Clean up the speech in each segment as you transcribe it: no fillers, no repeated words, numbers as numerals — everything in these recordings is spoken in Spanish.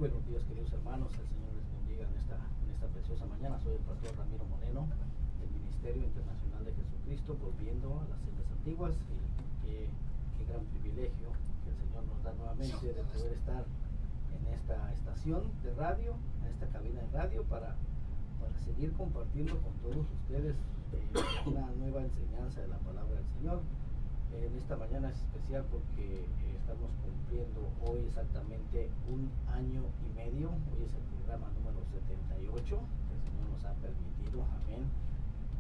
buenos días, queridos hermanos. El Señor les bendiga en esta preciosa mañana. Soy el pastor Ramiro Moreno, del Ministerio Internacional de Jesucristo, volviendo a las sendas antiguas. Y qué gran privilegio que el Señor nos da nuevamente de poder estar en esta estación de radio, en esta cabina de radio, para seguir compartiendo con todos ustedes una nueva enseñanza de la palabra del Señor. En esta mañana es especial porque estamos cumpliendo hoy exactamente un año y medio. Hoy es el programa número 78 que el Señor nos ha permitido, amén,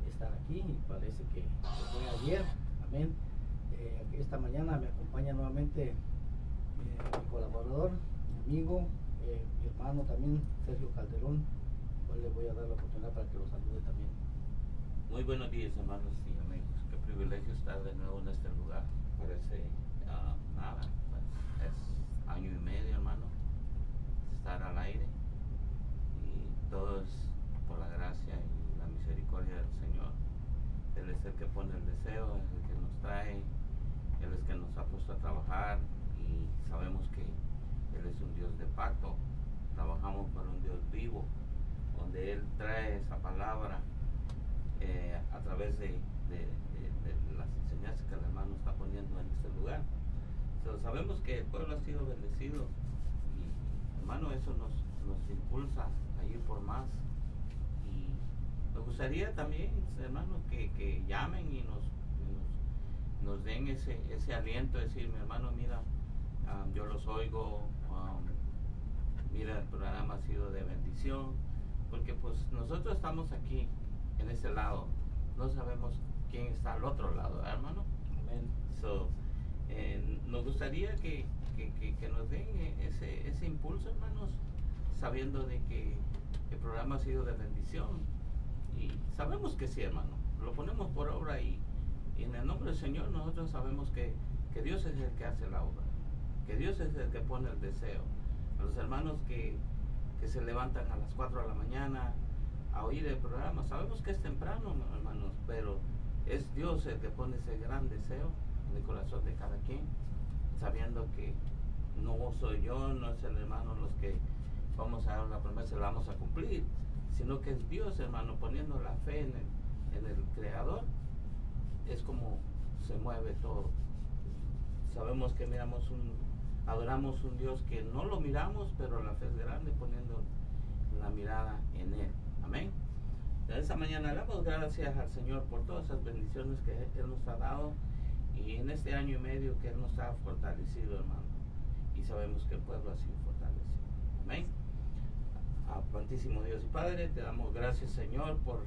estar aquí, y parece que fue ayer, amén. Esta mañana me acompaña nuevamente mi colaborador, mi amigo, mi hermano también, Sergio Calderón, cual le voy a dar la oportunidad para que lo salude también. Muy buenos días, hermanos y amigos. Qué privilegio estar de nuevo en este lugar. Parece nada, pues, es año y medio, hermano, estar al aire, y todo es por la gracia y la misericordia del Señor. Él es el que pone el deseo, es el que nos trae, Él es el que nos ha puesto a trabajar, y sabemos que Él es un Dios de pacto. Trabajamos para un Dios vivo, donde Él trae esa palabra a través de las enseñanzas que el hermano está poniendo en este lugar. Sabemos que el pueblo ha sido bendecido, y hermano, eso nos impulsa a ir por más. Y me gustaría también, hermanos, que llamen y nos den ese aliento, decir: mi hermano, mira, yo los oigo, mira, el programa ha sido de bendición, porque pues nosotros estamos aquí en ese lado, no sabemos quién está al otro lado, hermano. Amén. Nos gustaría que nos den ese impulso, hermanos, sabiendo de que el programa ha sido de bendición, y sabemos que sí, hermano, lo ponemos por obra, y en el nombre del Señor nosotros sabemos que Dios es el que hace la obra, que Dios es el que pone el deseo. A los hermanos que se levantan a las 4 de la mañana a oír el programa, sabemos que es temprano, hermanos, pero es Dios el que pone ese gran deseo en el corazón de cada quien, sabiendo que no soy yo, no es el hermano los que vamos a dar una promesa y la vamos a cumplir, sino que es Dios, hermano, poniendo la fe en el Creador. Es como se mueve todo. Sabemos que adoramos un Dios que no lo miramos, pero la fe es grande, poniendo la mirada en Él. Amén. Esta mañana damos gracias al Señor por todas esas bendiciones que Él nos ha dado, y en este año y medio que Él nos ha fortalecido, hermano, y sabemos que el pueblo ha sido fortalecido. Amén. Amantísimo Dios y Padre, te damos gracias, Señor, por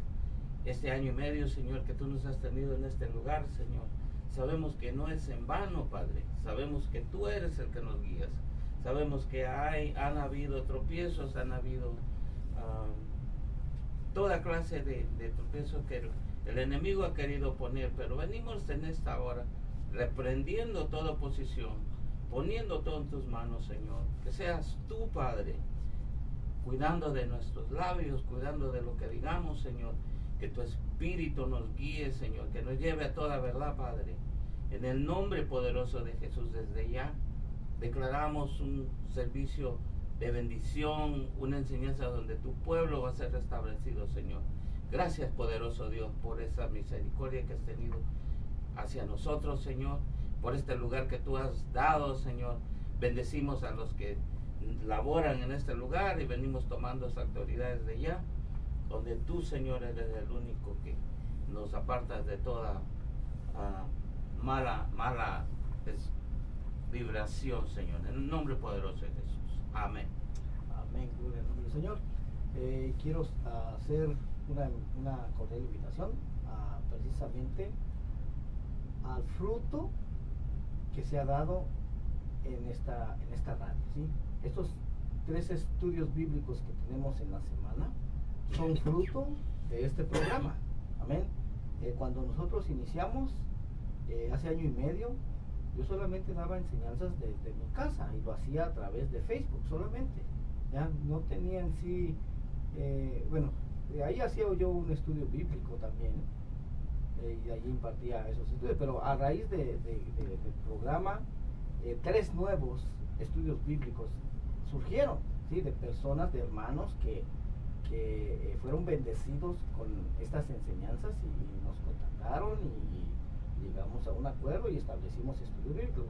este año y medio, Señor, que tú nos has tenido en este lugar, Señor. Sabemos que no es en vano, Padre. Sabemos que tú eres el que nos guías. Sabemos que han habido tropiezos, han habido toda clase de tropiezos que el enemigo ha querido poner, pero venimos en esta hora reprendiendo toda oposición, poniendo todo en tus manos, Señor. Que seas tú, Padre, cuidando de nuestros labios, cuidando de lo que digamos, Señor. Que tu Espíritu nos guíe, Señor, que nos lleve a toda verdad, Padre. En el nombre poderoso de Jesús, desde ya declaramos un servicio de bendición, una enseñanza donde tu pueblo va a ser restablecido, Señor. Gracias, poderoso Dios, por esa misericordia que has tenido hacia nosotros, Señor, por este lugar que tú has dado, Señor. Bendecimos a los que laboran en este lugar, y venimos tomando esa autoridad desde ya, donde tú, Señor, eres el único que nos apartas de toda mala vibración, Señor, en el nombre poderoso de Jesús. Amén. Amén, gloria al nombre del Señor. Quiero hacer una cordial invitación precisamente al fruto que se ha dado en esta radio, ¿sí? Estos 3 estudios bíblicos que tenemos en la semana son fruto de este programa. Amén. Cuando nosotros iniciamos hace año y medio, yo solamente daba enseñanzas de mi casa, y lo hacía a través de Facebook solamente. Ya no tenía en sí, ahí hacía yo un estudio bíblico también, y ahí impartía esos estudios, pero a raíz del programa, 3 nuevos estudios bíblicos surgieron, ¿sí? sí, de personas, de hermanos que fueron bendecidos con estas enseñanzas y nos contactaron y llegamos a un acuerdo y establecimos estudio bíblico.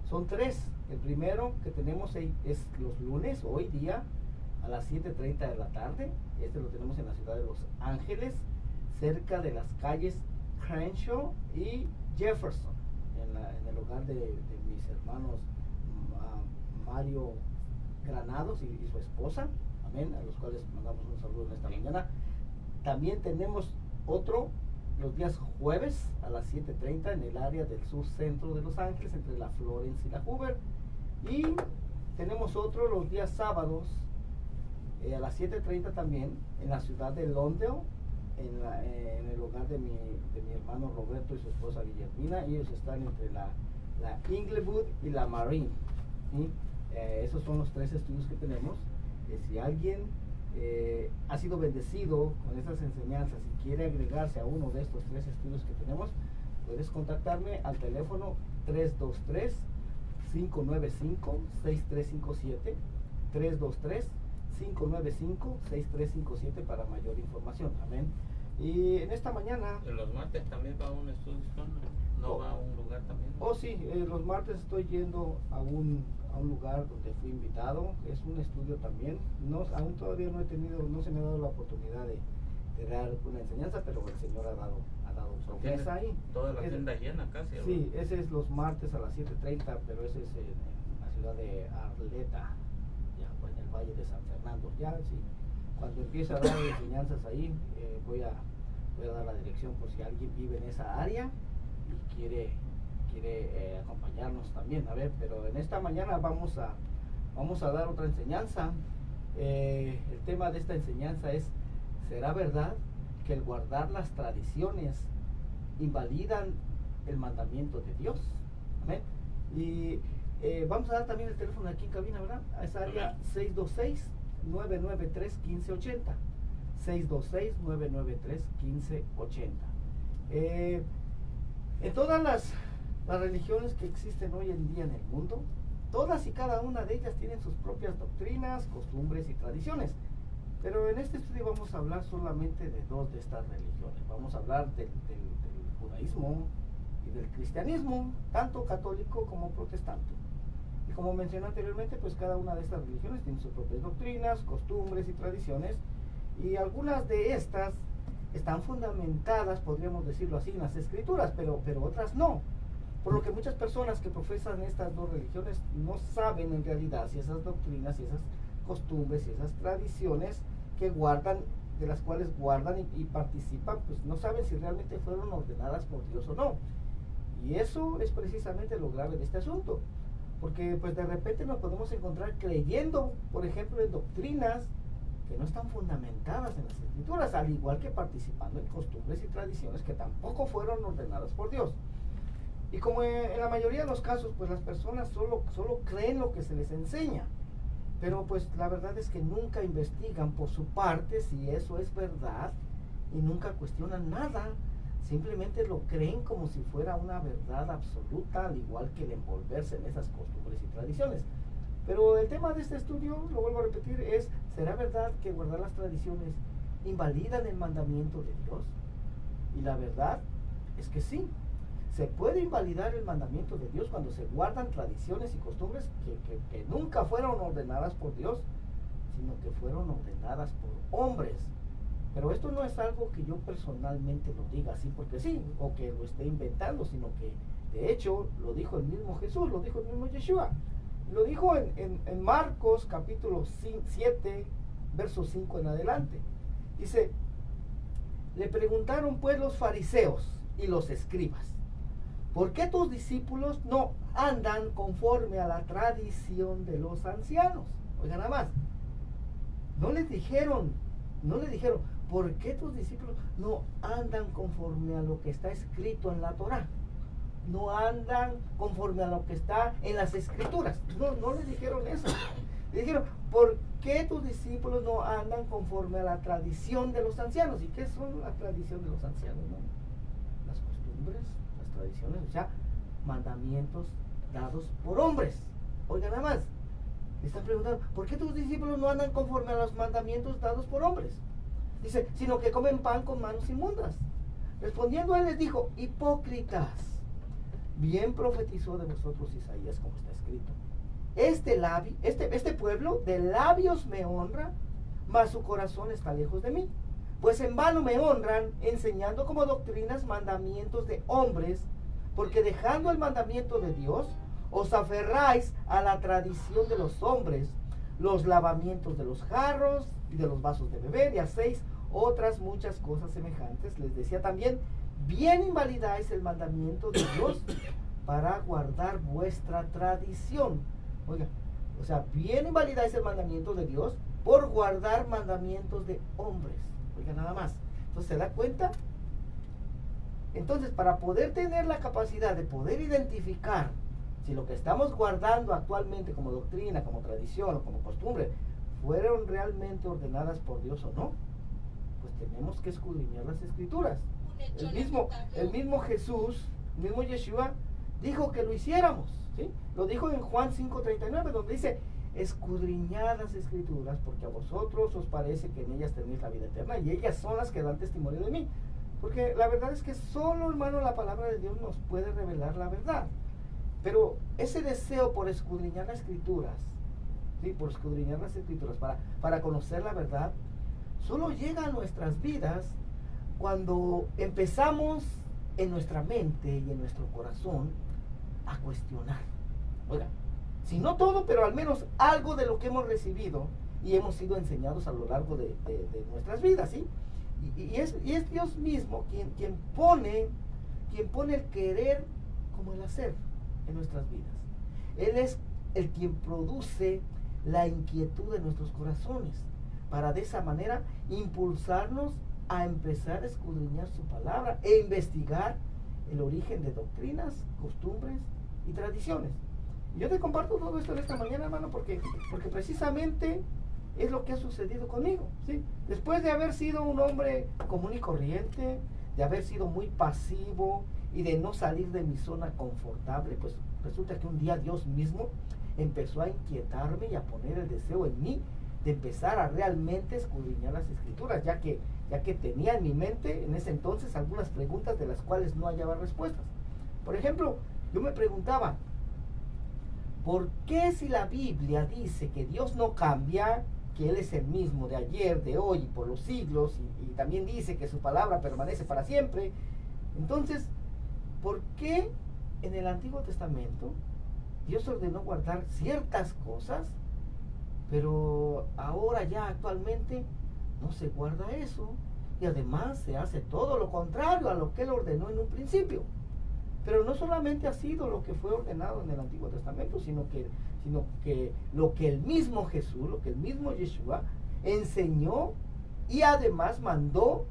Son tres. El primero que tenemos es los lunes, hoy día, a las 7:30 de la tarde. Este lo tenemos en la ciudad de Los Ángeles, cerca de las calles Crenshaw y Jefferson, en el hogar de mis hermanos Mario Granados y su esposa, amén, a los cuales mandamos un saludo en esta mañana. También tenemos otro los días jueves a las 7:30 en el área del sur centro de Los Ángeles, entre la Florence y la Hoover. Y tenemos otro los días sábados a las 7:30 también en la ciudad de Lawndale, en el hogar de mi hermano Roberto y su esposa Guillermina. Ellos están entre la Inglewood y la Marine, ¿sí? Esos son los tres estudios que tenemos. Si alguien ha sido bendecido con estas enseñanzas y quiere agregarse a uno de estos tres estudios que tenemos, puedes contactarme al teléfono 323-595-6357, 323-595-6357 para mayor información. Amén. Y en esta mañana... Los martes también va a un estudio, ¿no va a un lugar también? Oh, sí, los martes estoy yendo a un lugar donde fui invitado. Es un estudio también. Aún todavía no se me ha dado la oportunidad de dar una enseñanza, pero el Señor ha dado promesa ahí. Toda la agenda llena casi. Sí, ese es los martes a las 7:30, pero ese es en la ciudad de Arleta, ya en el Valle de San Fernando. Ya, sí, cuando empiece a dar enseñanzas ahí, voy a dar la dirección por si alguien vive en esa área y quiere acompañarnos también. A ver, pero en esta mañana vamos a dar otra enseñanza. El tema de esta enseñanza es: ¿será verdad que el guardar las tradiciones invalidan el mandamiento de Dios? Amén. Y vamos a dar también el teléfono aquí en cabina, ¿verdad? A esa área 626-993-1580. 626-993-1580. En todas las religiones que existen hoy en día en el mundo, todas y cada una de ellas tienen sus propias doctrinas, costumbres y tradiciones. Pero en este estudio vamos a hablar solamente de dos de estas religiones. Vamos a hablar del judaísmo y del cristianismo, tanto católico como protestante. Y como mencioné anteriormente, pues cada una de estas religiones tiene sus propias doctrinas, costumbres y tradiciones, y algunas de estas están fundamentadas, podríamos decirlo así, en las escrituras, pero otras no. Por lo que muchas personas que profesan estas dos religiones no saben en realidad si esas doctrinas y esas costumbres y esas tradiciones que guardan, de las cuales guardan y participan, pues no saben si realmente fueron ordenadas por Dios o no. Y eso es precisamente lo grave de este asunto, porque pues de repente nos podemos encontrar creyendo, por ejemplo, en doctrinas que no están fundamentadas en las escrituras, al igual que participando en costumbres y tradiciones que tampoco fueron ordenadas por Dios. Y como en la mayoría de los casos, pues las personas solo creen lo que se les enseña, pero pues la verdad es que nunca investigan por su parte si eso es verdad y nunca cuestionan nada, simplemente lo creen como si fuera una verdad absoluta, al igual que el envolverse en esas costumbres y tradiciones. Pero el tema de este estudio, lo vuelvo a repetir, es: ¿será verdad que guardar las tradiciones invalidan el mandamiento de Dios? Y la verdad es que sí. Se puede invalidar el mandamiento de Dios cuando se guardan tradiciones y costumbres que nunca fueron ordenadas por Dios, sino que fueron ordenadas por hombres. Pero esto no es algo que yo personalmente lo diga así porque sí, o que lo esté inventando, sino que de hecho lo dijo el mismo Jesús, lo dijo el mismo Yeshua. Lo dijo en Marcos capítulo 7, verso 5 en adelante. Dice: le preguntaron pues los fariseos y los escribas: ¿por qué tus discípulos no andan conforme a la tradición de los ancianos? Oigan nada más, no le dijeron, ¿por qué tus discípulos no andan conforme a lo que está escrito en la Torá? No andan conforme a lo que está en las escrituras. No le dijeron eso. Le dijeron: ¿por qué tus discípulos no andan conforme a la tradición de los ancianos? ¿Y qué son la tradición de los ancianos? ¿No? Las costumbres, las tradiciones, o sea, mandamientos dados por hombres. Oigan nada más, Están preguntando, ¿por qué tus discípulos no andan conforme a los mandamientos dados por hombres? Dice, sino que comen pan con manos inmundas. Respondiendo él les dijo, hipócritas, bien profetizó de vosotros Isaías, como está escrito. Este pueblo de labios me honra, mas su corazón está lejos de mí. Pues en vano me honran, enseñando como doctrinas mandamientos de hombres, porque dejando el mandamiento de Dios, os aferráis a la tradición de los hombres, los lavamientos de los jarros y de los vasos de beber, y hacéis otras muchas cosas semejantes. Les decía también, bien invalidáis el mandamiento de Dios para guardar vuestra tradición. Oiga, o sea, bien invalidáis el mandamiento de Dios por guardar mandamientos de hombres. Oiga, nada más. Entonces, ¿se da cuenta? Entonces, para poder tener la capacidad de poder identificar si lo que estamos guardando actualmente como doctrina, como tradición o como costumbre fueron realmente ordenadas por Dios o no, pues tenemos que escudriñar las escrituras. El mismo Jesús, el mismo Yeshua, dijo que lo hiciéramos, ¿sí? Lo dijo en Juan 5:39, donde dice, escudriñad las escrituras, porque a vosotros os parece que en ellas tenéis la vida eterna, y ellas son las que dan testimonio de mí. Porque la verdad es que solo, hermano, la palabra de Dios nos puede revelar la verdad. Pero ese deseo por escudriñar las escrituras, ¿sí? Por escudriñar las escrituras, para conocer la verdad, solo llega a nuestras vidas cuando empezamos en nuestra mente y en nuestro corazón a cuestionar. Oiga, si no todo, pero al menos algo de lo que hemos recibido y hemos sido enseñados a lo largo de nuestras vidas, ¿sí? Y es Dios mismo quien pone el querer como el hacer en nuestras vidas. Él es el quien produce la inquietud de nuestros corazones para de esa manera impulsarnos a empezar a escudriñar su palabra e investigar el origen de doctrinas, costumbres y tradiciones. Yo te comparto todo esto en esta mañana, hermano, porque precisamente es lo que ha sucedido conmigo, ¿sí? Después de haber sido un hombre común y corriente, de haber sido muy pasivo y de no salir de mi zona confortable, pues resulta que un día Dios mismo empezó a inquietarme y a poner el deseo en mí de empezar a realmente escudriñar las escrituras, ya que tenía en mi mente en ese entonces algunas preguntas de las cuales no hallaba respuestas. Por ejemplo, yo me preguntaba, ¿por qué si la Biblia dice que Dios no cambia, que Él es el mismo de ayer, de hoy y por los siglos, y también dice que su palabra permanece para siempre? Entonces, ¿por qué en el Antiguo Testamento Dios ordenó guardar ciertas cosas, pero ahora ya actualmente no se guarda eso? Y además se hace todo lo contrario a lo que Él ordenó en un principio. Pero no solamente ha sido lo que fue ordenado en el Antiguo Testamento, sino que lo que el mismo Jesús, lo que el mismo Yeshua enseñó y además mandó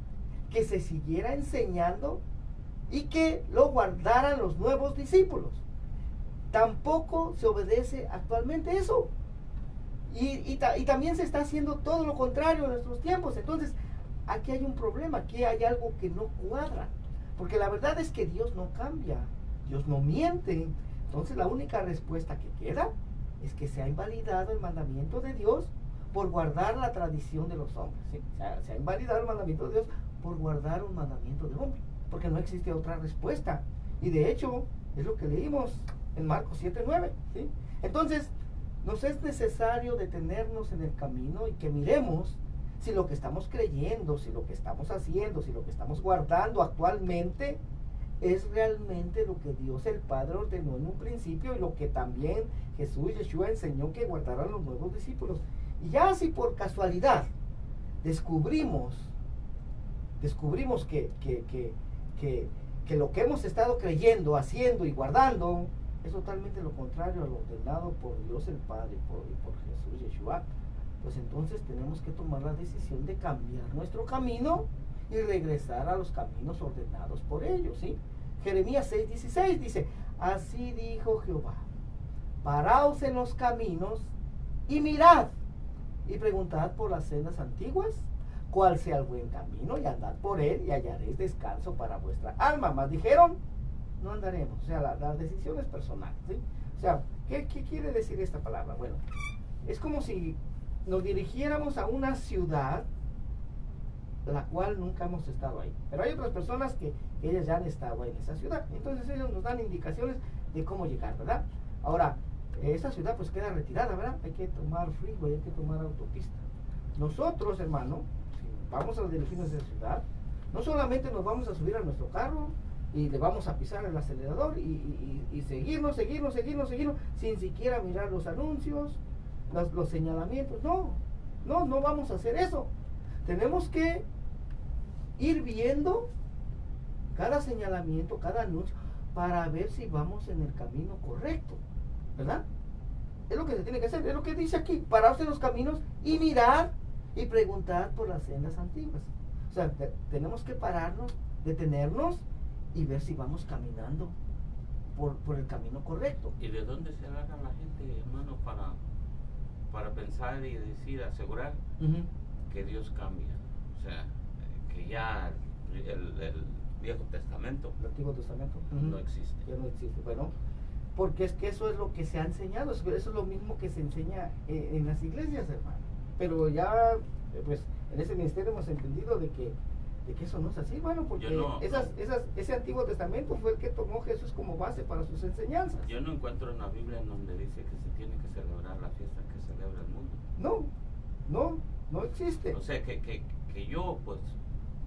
que se siguiera enseñando y que lo guardaran los nuevos discípulos. Tampoco se obedece actualmente eso. Y también se está haciendo todo lo contrario en nuestros tiempos. Entonces, aquí hay un problema, aquí hay algo que no cuadra. Porque la verdad es que Dios no cambia, Dios no miente. Entonces la única respuesta que queda es que se ha invalidado el mandamiento de Dios por guardar la tradición de los hombres, ¿sí? Se ha invalidado el mandamiento de Dios por guardar un mandamiento de hombre, porque no existe otra respuesta. Y de hecho, es lo que leímos en Marcos 7:9, ¿sí? Entonces, nos es necesario detenernos en el camino y que miremos si lo que estamos creyendo, si lo que estamos haciendo, si lo que estamos guardando actualmente es realmente lo que Dios el Padre ordenó en un principio y lo que también Jesús Yeshua enseñó que guardaran los nuevos discípulos. Y ya si por casualidad descubrimos que lo que hemos estado creyendo, haciendo y guardando es totalmente lo contrario a lo ordenado por Dios el Padre y por Jesús Yeshua, pues entonces tenemos que tomar la decisión de cambiar nuestro camino y regresar a los caminos ordenados por ellos, ¿sí? Jeremías 6:16 dice, así dijo Jehová, paraos en los caminos y mirad y preguntad por las sendas antiguas, cuál sea el buen camino, y andad por él y hallaréis descanso para vuestra alma. Mas dijeron, no andaremos. O sea, la decisión es personal, ¿sí? O sea, ¿qué quiere decir esta palabra? Bueno, es como si nos dirigiéramos a una ciudad la cual nunca hemos estado ahí. Pero hay otras personas que ellas ya han estado en esa ciudad. Entonces ellos nos dan indicaciones de cómo llegar, ¿verdad? Ahora, esa ciudad pues queda retirada, ¿verdad? Hay que tomar freeway, hay que tomar autopista. Nosotros, hermano, si vamos a dirigirnos a esa ciudad, no solamente nos vamos a subir a nuestro carro y le vamos a pisar el acelerador y seguirnos, sin siquiera mirar los anuncios, los señalamientos. No vamos a hacer eso. Tenemos que ir viendo cada señalamiento, cada anuncio, para ver si vamos en el camino correcto, ¿verdad? Es lo que se tiene que hacer, es lo que dice aquí, pararse en los caminos y mirar y preguntar por las sendas antiguas. O sea, tenemos que pararnos, detenernos y ver si vamos caminando por el camino correcto. ¿Y de dónde se agarra la gente, hermano, para pensar y decir, asegurar que Dios cambia? O sea, que ya el Viejo Testamento, el Antiguo Testamento no existe. Ya no existe. Bueno, porque es que eso es lo que se ha enseñado, eso es lo mismo que se enseña en las iglesias, hermano. Pero ya, pues, en ese ministerio hemos entendido de que eso no es así, bueno, porque ese Antiguo Testamento fue el que tomó Jesús como base para sus enseñanzas. Yo no encuentro en la Biblia en donde dice que se tiene que celebrar la fiesta que celebra el mundo. No existe. O sea, que yo, pues,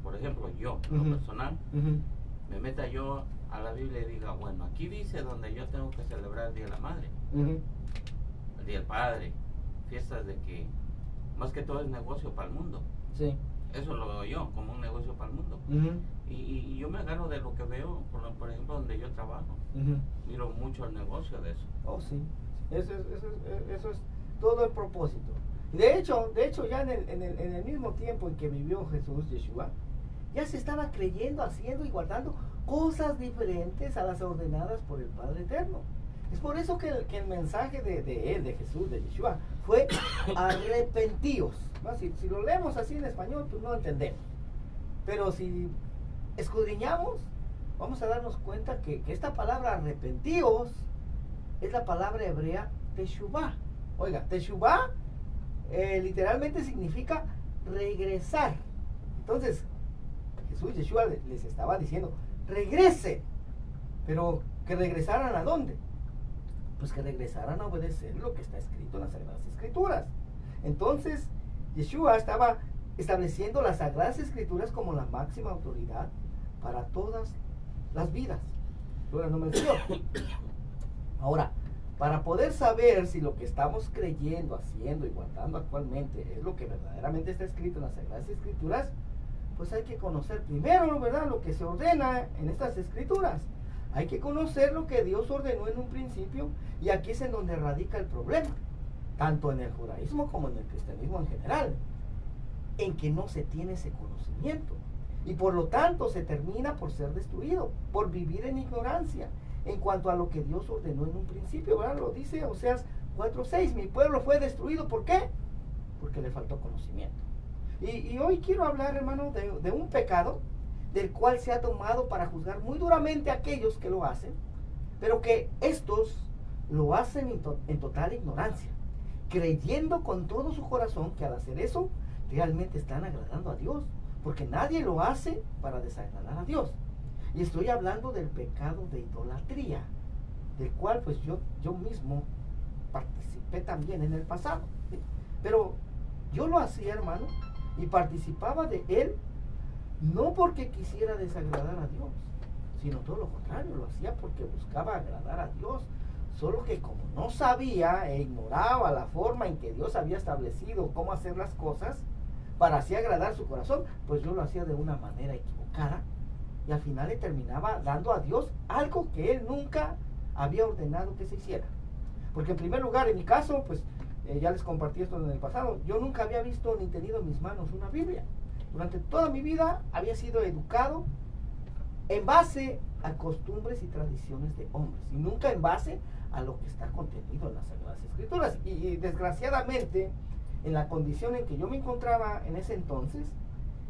por ejemplo, yo, en lo personal, me meta yo a la Biblia y diga, bueno, aquí dice donde yo tengo que celebrar el Día de la Madre, el Día del Padre, fiestas de que, más que todo es negocio para el mundo. Sí. Eso lo veo yo, como un negocio para el mundo. Y yo me agarro de lo que veo, por ejemplo, donde yo trabajo. Miro mucho el negocio de eso. Oh, sí. Eso es todo el propósito. De hecho, ya en el mismo tiempo en que vivió Jesús, Yeshua, ya se estaba creyendo, haciendo y guardando cosas diferentes a las ordenadas por el Padre Eterno. Es por eso que el mensaje de él, de Jesús, de Yeshua, fue arrepentíos. ¿No? Si lo leemos así en español, pues no entendemos. Pero si escudriñamos, vamos a darnos cuenta que esta palabra arrepentíos es la palabra hebrea teshuvah. Oiga, teshuvah literalmente significa regresar. Entonces, Jesús, Yeshua les estaba diciendo, regresen. Pero que regresaran ¿a dónde? Pues que regresaran a obedecer lo que está escrito en las Sagradas Escrituras. Entonces, Yeshua estaba estableciendo las Sagradas Escrituras como la máxima autoridad para todas las vidas. Gloria al nombre del Señor. Ahora, para poder saber si lo que estamos creyendo, haciendo y guardando actualmente es lo que verdaderamente está escrito en las Sagradas Escrituras, pues hay que conocer primero, ¿verdad?, lo que se ordena en estas Escrituras. Hay que conocer lo que Dios ordenó en un principio, y aquí es en donde radica el problema, tanto en el judaísmo como en el cristianismo en general, en que no se tiene ese conocimiento, y por lo tanto se termina por ser destruido, por vivir en ignorancia, en cuanto a lo que Dios ordenó en un principio, ¿verdad? Lo dice Oseas 4:6, mi pueblo fue destruido, ¿por qué? Porque le faltó conocimiento. Y hoy quiero hablar, hermano, de un pecado del cual se ha tomado para juzgar muy duramente a aquellos que lo hacen, pero que estos lo hacen en total ignorancia, creyendo con todo su corazón que al hacer eso realmente están agradando a Dios, porque nadie lo hace para desagradar a Dios. Y estoy hablando del pecado de idolatría, del cual pues yo mismo participé también en el pasado, ¿sí? Pero yo lo hacía, hermano, y participaba de él no porque quisiera desagradar a Dios, sino todo lo contrario, lo hacía porque buscaba agradar a Dios, solo que como no sabía e ignoraba la forma en que Dios había establecido cómo hacer las cosas para así agradar su corazón, pues yo lo hacía de una manera equivocada, y al final le terminaba dando a Dios algo que Él nunca había ordenado que se hiciera. Porque en primer lugar, en mi caso, pues ya les compartí esto en el pasado, yo nunca había visto ni tenido en mis manos una Biblia. Durante toda mi vida había sido educado en base a costumbres y tradiciones de hombres, y nunca en base a lo que está contenido en las Sagradas Escrituras. Y desgraciadamente, en la condición en que yo me encontraba en ese entonces,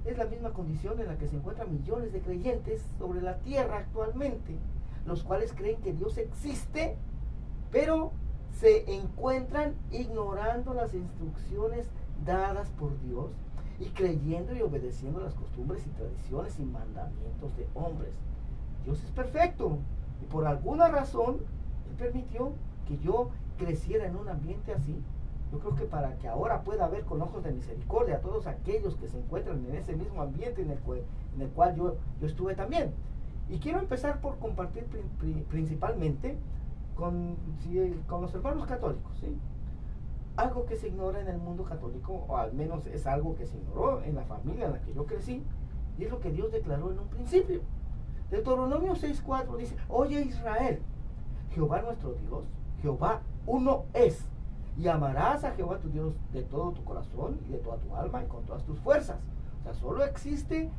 es la misma condición en la que se encuentran millones de creyentes sobre la tierra actualmente, los cuales creen que Dios existe, pero se encuentran ignorando las instrucciones dadas por Dios y creyendo y obedeciendo las costumbres y tradiciones y mandamientos de hombres. Dios es perfecto y por alguna razón Él permitió que yo creciera en un ambiente así. Yo creo que para que ahora pueda ver con ojos de misericordia a todos aquellos que se encuentran en ese mismo ambiente en el cual yo estuve también. Y quiero empezar por compartir principalmente con los hermanos católicos, ¿sí? Algo que se ignora en el mundo católico, o al menos es algo que se ignoró en la familia en la que yo crecí, y es lo que Dios declaró en un principio. Deuteronomio 6:4 dice: oye Israel, Jehová nuestro Dios, Jehová uno es, y amarás a Jehová tu Dios de todo tu corazón y de toda tu alma y con todas tus fuerzas. O sea, solo existe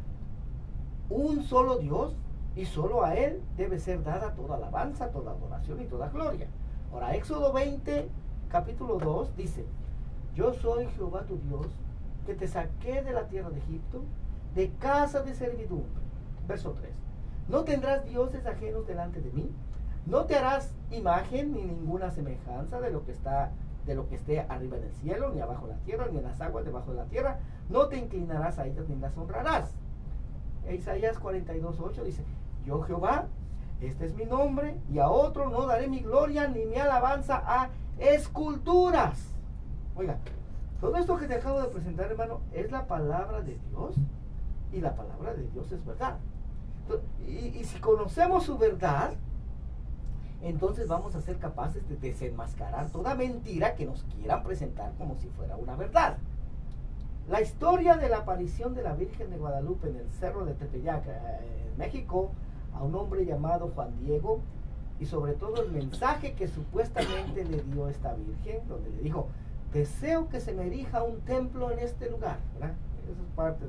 un solo Dios y solo a Él debe ser dada toda alabanza, toda adoración y toda gloria. Ahora, Éxodo 20, capítulo 2 dice: yo soy Jehová tu Dios, que te saqué de la tierra de Egipto, de casa de servidumbre. Verso 3: no tendrás dioses ajenos delante de mí, no te harás imagen ni ninguna semejanza de lo que esté arriba en el cielo, ni abajo en la tierra, ni en las aguas debajo de la tierra. No te inclinarás a ellas ni las honrarás. Isaías 42:8 dice: yo Jehová, este es mi nombre, y a otro no daré mi gloria ni mi alabanza a esculturas. Oiga, todo esto que te acabo de presentar, hermano, es la palabra de Dios, y la palabra de Dios es verdad. Y si conocemos su verdad, entonces vamos a ser capaces de desenmascarar toda mentira que nos quieran presentar como si fuera una verdad. La historia de la aparición de la Virgen de Guadalupe en el cerro de Tepeyac, en México, a un hombre llamado Juan Diego, y sobre todo el mensaje que supuestamente le dio esta Virgen, donde le dijo: deseo que se me erija un templo en este lugar, ¿verdad? Eso es parte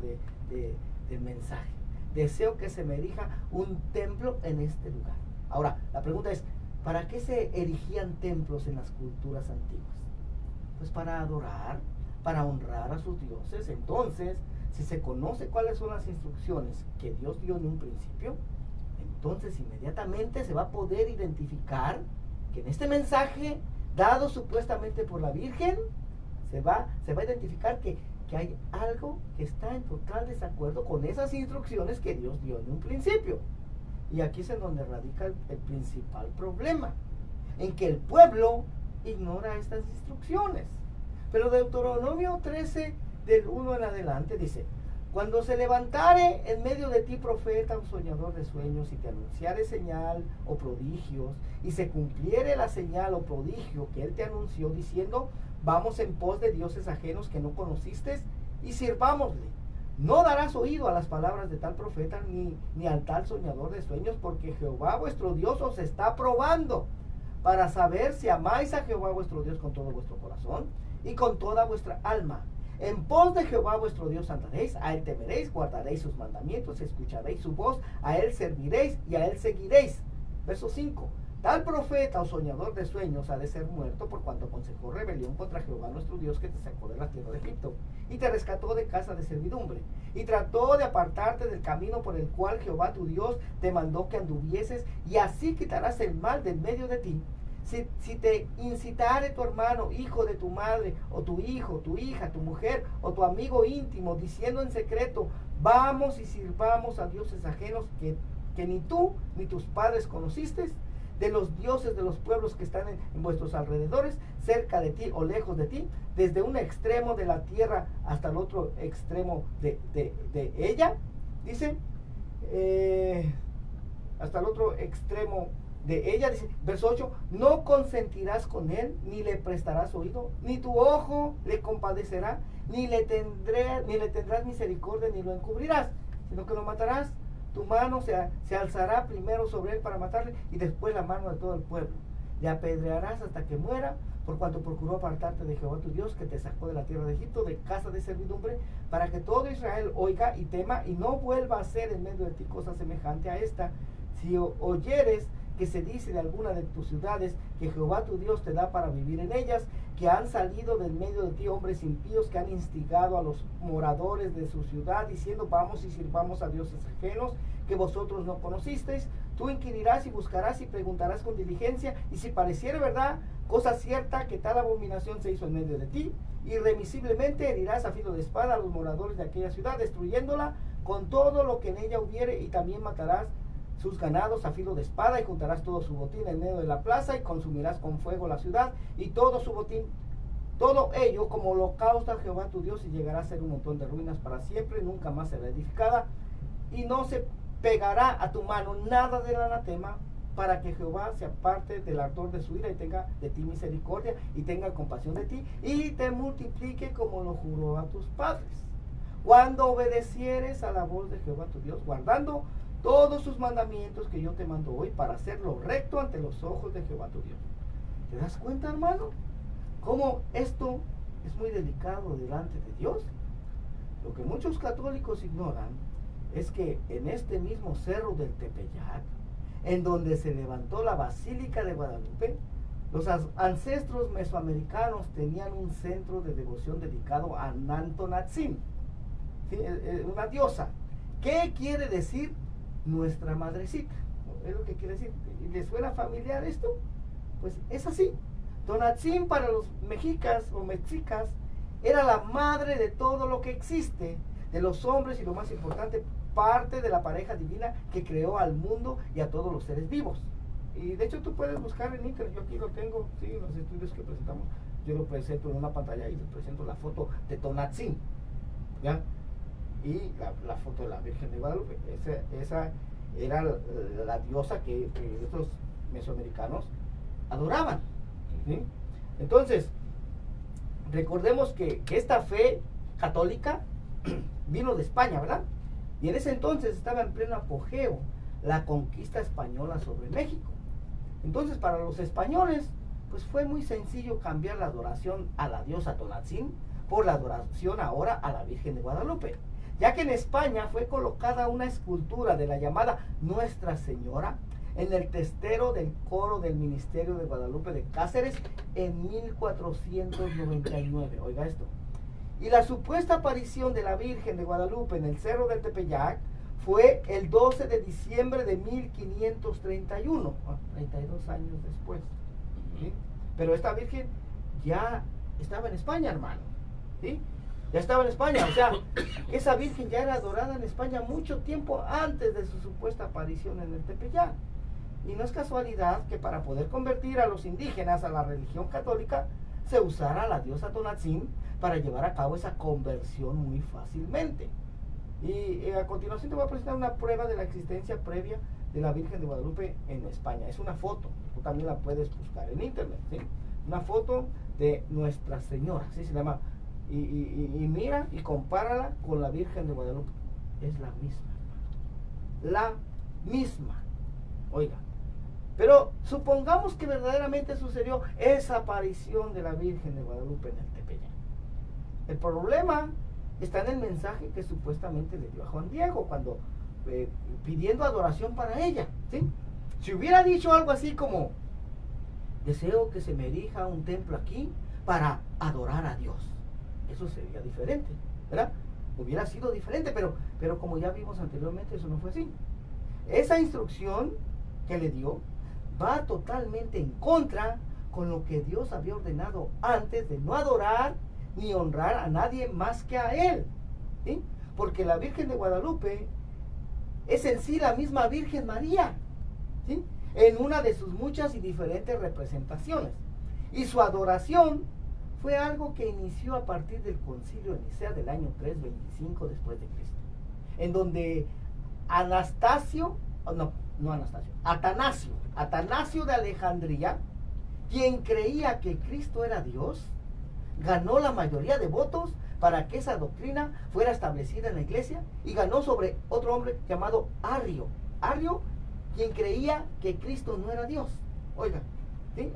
del mensaje. Deseo que se me erija un templo en este lugar. Ahora, la pregunta es: ¿para qué se erigían templos en las culturas antiguas? Pues para adorar, para honrar a sus dioses. Entonces, si se conoce cuáles son las instrucciones que Dios dio en un principio, entonces inmediatamente se va a poder identificar que en este mensaje dado supuestamente por la Virgen, se va a identificar que hay algo que está en total desacuerdo con esas instrucciones que Dios dio en un principio. Y aquí es en donde radica el principal problema, en que el pueblo ignora estas instrucciones. Pero Deuteronomio 13, del 1 en adelante, dice: cuando se levantare en medio de ti profeta o soñador de sueños, y te anunciare señal o prodigios, y se cumpliere la señal o prodigio que él te anunció, diciendo: vamos en pos de dioses ajenos que no conociste, y sirvámosle. No darás oído a las palabras de tal profeta, ni al tal soñador de sueños, porque Jehová vuestro Dios os está probando, para saber si amáis a Jehová vuestro Dios con todo vuestro corazón y con toda vuestra alma. En pos de Jehová vuestro Dios andaréis, a él temeréis, guardaréis sus mandamientos, escucharéis su voz, a él serviréis y a él seguiréis. Verso 5: tal profeta o soñador de sueños ha de ser muerto, por cuanto aconsejó rebelión contra Jehová nuestro Dios, que te sacó de la tierra de Egipto y te rescató de casa de servidumbre, y trató de apartarte del camino por el cual Jehová tu Dios te mandó que anduvieses, y así quitarás el mal del medio de ti. Si te incitare tu hermano, hijo de tu madre, o tu hijo, tu hija, tu mujer, o tu amigo íntimo, diciendo en secreto: vamos y sirvamos a dioses ajenos que ni tú ni tus padres conociste, de los dioses de los pueblos que están en vuestros alrededores, cerca de ti o lejos de ti, desde un extremo de la tierra hasta el otro extremo de ella, dice, hasta el otro extremo de ella, dice, verso 8: no consentirás con él, ni le prestarás oído, ni tu ojo le compadecerá, ni le tendrás misericordia, ni lo encubrirás, sino que lo matarás. Tu mano se alzará primero sobre él para matarle, y después la mano de todo el pueblo. Le apedrearás hasta que muera, por cuanto procuró apartarte de Jehová tu Dios, que te sacó de la tierra de Egipto, de casa de servidumbre, para que todo Israel oiga y tema, y no vuelva a hacer en medio de ti cosa semejante a esta. Si oyeres que se dice de alguna de tus ciudades, que Jehová tu Dios te da para vivir en ellas, que han salido del medio de ti hombres impíos, que han instigado a los moradores de su ciudad, diciendo: vamos y sirvamos a dioses ajenos que vosotros no conocisteis, Tú inquirirás y buscarás y preguntarás con diligencia, y si pareciere verdad, cosa cierta, que tal abominación se hizo en medio de ti, irremisiblemente herirás a filo de espada a los moradores de aquella ciudad, destruyéndola con todo lo que en ella hubiere, y también matarás sus ganados a filo de espada, y juntarás todo su botín en medio de la plaza, y consumirás con fuego la ciudad y todo su botín, todo ello como holocausto a Jehová tu Dios, y llegará a ser un montón de ruinas para siempre, nunca más será edificada, y no se pegará a tu mano nada del anatema, para que Jehová se aparte del ardor de su ira y tenga de ti misericordia y tenga compasión de ti y te multiplique como lo juró a tus padres, cuando obedecieres a la voz de Jehová tu Dios, guardando todos sus mandamientos que yo te mando hoy, para hacerlo recto ante los ojos de Jehová tu Dios. ¿Te das cuenta, hermano? Cómo esto es muy delicado delante de Dios. Lo que muchos católicos ignoran es que en este mismo cerro del Tepeyac, en donde se levantó la Basílica de Guadalupe, los ancestros mesoamericanos tenían un centro de devoción dedicado a Nantonatzin, ¿sí? Una diosa. ¿Qué quiere decir nuestra madrecita? Es lo que quiere decir. ¿Les suena familiar esto? Pues es así. Tonatzin para los mexicas o mexicas era la madre de todo lo que existe, de los hombres, y lo más importante, parte de la pareja divina que creó al mundo y a todos los seres vivos. Y de hecho tú puedes buscar en internet, yo aquí lo tengo, sí, en los estudios que presentamos, yo lo presento en una pantalla y les presento la foto de Tonatzin, ¿ya? Y la foto de la Virgen de Guadalupe. Esa era la diosa que estos mesoamericanos adoraban, ¿sí? Entonces, recordemos que esta fe católica vino de España, ¿verdad? Y en ese entonces estaba en pleno apogeo la conquista española sobre México. Entonces, para los españoles, pues fue muy sencillo cambiar la adoración a la diosa Tonatzin por la adoración ahora a la Virgen de Guadalupe, ya que en España fue colocada una escultura de la llamada Nuestra Señora en el testero del coro del Ministerio de Guadalupe de Cáceres en 1499. Oiga esto. Y la supuesta aparición de la Virgen de Guadalupe en el Cerro del Tepeyac fue el 12 de diciembre de 1531, 32 años después, ¿sí? Pero esta Virgen ya estaba en España, hermano, ¿sí? Ya estaba en España, o sea, esa Virgen ya era adorada en España mucho tiempo antes de su supuesta aparición en el Tepeyac. Y no es casualidad que para poder convertir a los indígenas a la religión católica se usara la diosa Tonatzin para llevar a cabo esa conversión muy fácilmente. Y a continuación te voy a presentar una prueba de la existencia previa de la Virgen de Guadalupe en España. Es una foto, tú también la puedes buscar en internet, ¿sí? Una foto de Nuestra Señora, ¿sí? Se llama, y mira y compárala con la Virgen de Guadalupe. Es la misma, la misma. Oiga, pero supongamos que verdaderamente sucedió esa aparición de la Virgen de Guadalupe en el Tepeyac. El problema está en el mensaje que supuestamente le dio a Juan Diego cuando pidiendo adoración para ella, ¿sí? Si hubiera dicho algo así como: deseo que se me erija un templo aquí para adorar a Dios, eso sería diferente, ¿verdad? Hubiera sido diferente, pero como ya vimos anteriormente, eso no fue así. Esa instrucción que le dio va totalmente en contra con lo que Dios había ordenado antes de no adorar ni honrar a nadie más que a Él, ¿sí? Porque la Virgen de Guadalupe es en sí la misma Virgen María, ¿sí? En una de sus muchas y diferentes representaciones. Y su adoración fue algo que inició a partir del Concilio de Nicea del año 325 después de Cristo, en donde Atanasio de Alejandría, quien creía que Cristo era Dios, ganó la mayoría de votos para que esa doctrina fuera establecida en la iglesia, y ganó sobre otro hombre llamado Arrio, quien creía que Cristo no era Dios. Oiga, ¿sí?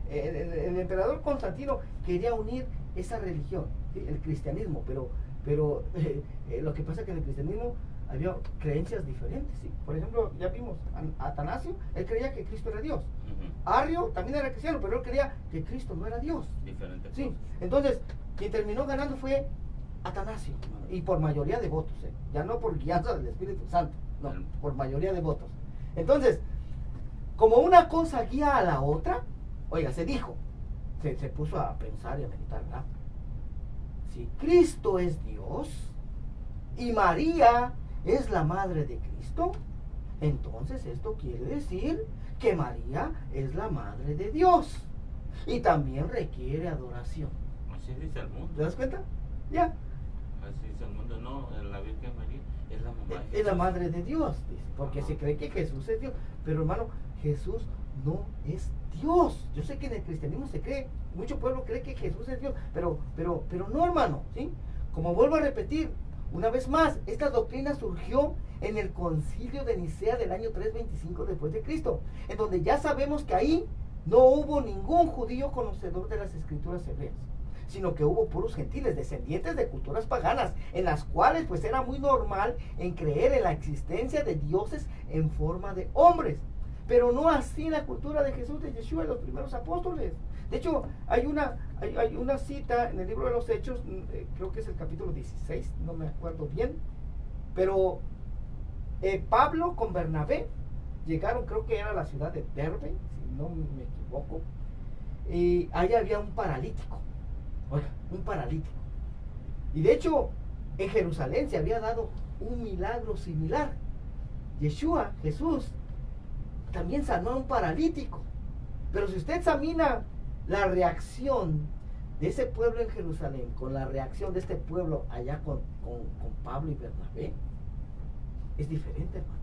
El emperador Constantino quería unir esa religión, ¿sí? El cristianismo, pero lo que pasa es que en el cristianismo había creencias diferentes, ¿sí? Por ejemplo, ya vimos a Atanasio, él creía que Cristo era Dios. Arrio también era cristiano, pero él creía que Cristo no era Dios. Diferente. Sí, entonces quien terminó ganando fue Atanasio, y por mayoría de votos, ya no por guianza del Espíritu Santo, no, por mayoría de votos. Entonces, como una cosa guía a la otra, oiga, se puso a pensar y a meditar, ¿verdad? Si Cristo es Dios y María es la madre de Cristo, entonces esto quiere decir que María es la madre de Dios y también requiere adoración. Así dice el mundo. ¿Te das cuenta? Ya. Así dice el mundo. No, la Virgen María es la mamá de Jesús. Es la madre de Dios, dice, porque Ajá. se cree que Jesús es Dios. Pero hermano, Jesús no es Dios. Yo sé que en el cristianismo se cree, mucho pueblo cree que Jesús es Dios, pero no, hermano, ¿sí? Como vuelvo a repetir, una vez más, esta doctrina surgió en el concilio de Nicea del año 325 después de Cristo, en donde ya sabemos que ahí no hubo ningún judío conocedor de las escrituras hebreas, sino que hubo puros gentiles, descendientes de culturas paganas, en las cuales pues era muy normal en creer en la existencia de dioses en forma de hombres, pero no así en la cultura de Jesús, de Yeshua y los primeros apóstoles. De hecho, hay una cita en el libro de los Hechos, creo que es el capítulo 16, no me acuerdo bien, pero Pablo con Bernabé llegaron, creo que era la ciudad de Derbe, si no me equivoco, y ahí había un paralítico. Oiga, un paralítico. Y de hecho, en Jerusalén se había dado un milagro similar. Yeshua, Jesús, también sanó a un paralítico. Pero si usted examina la reacción de ese pueblo en Jerusalén con la reacción de este pueblo allá con Pablo y Bernabé, es diferente, hermano.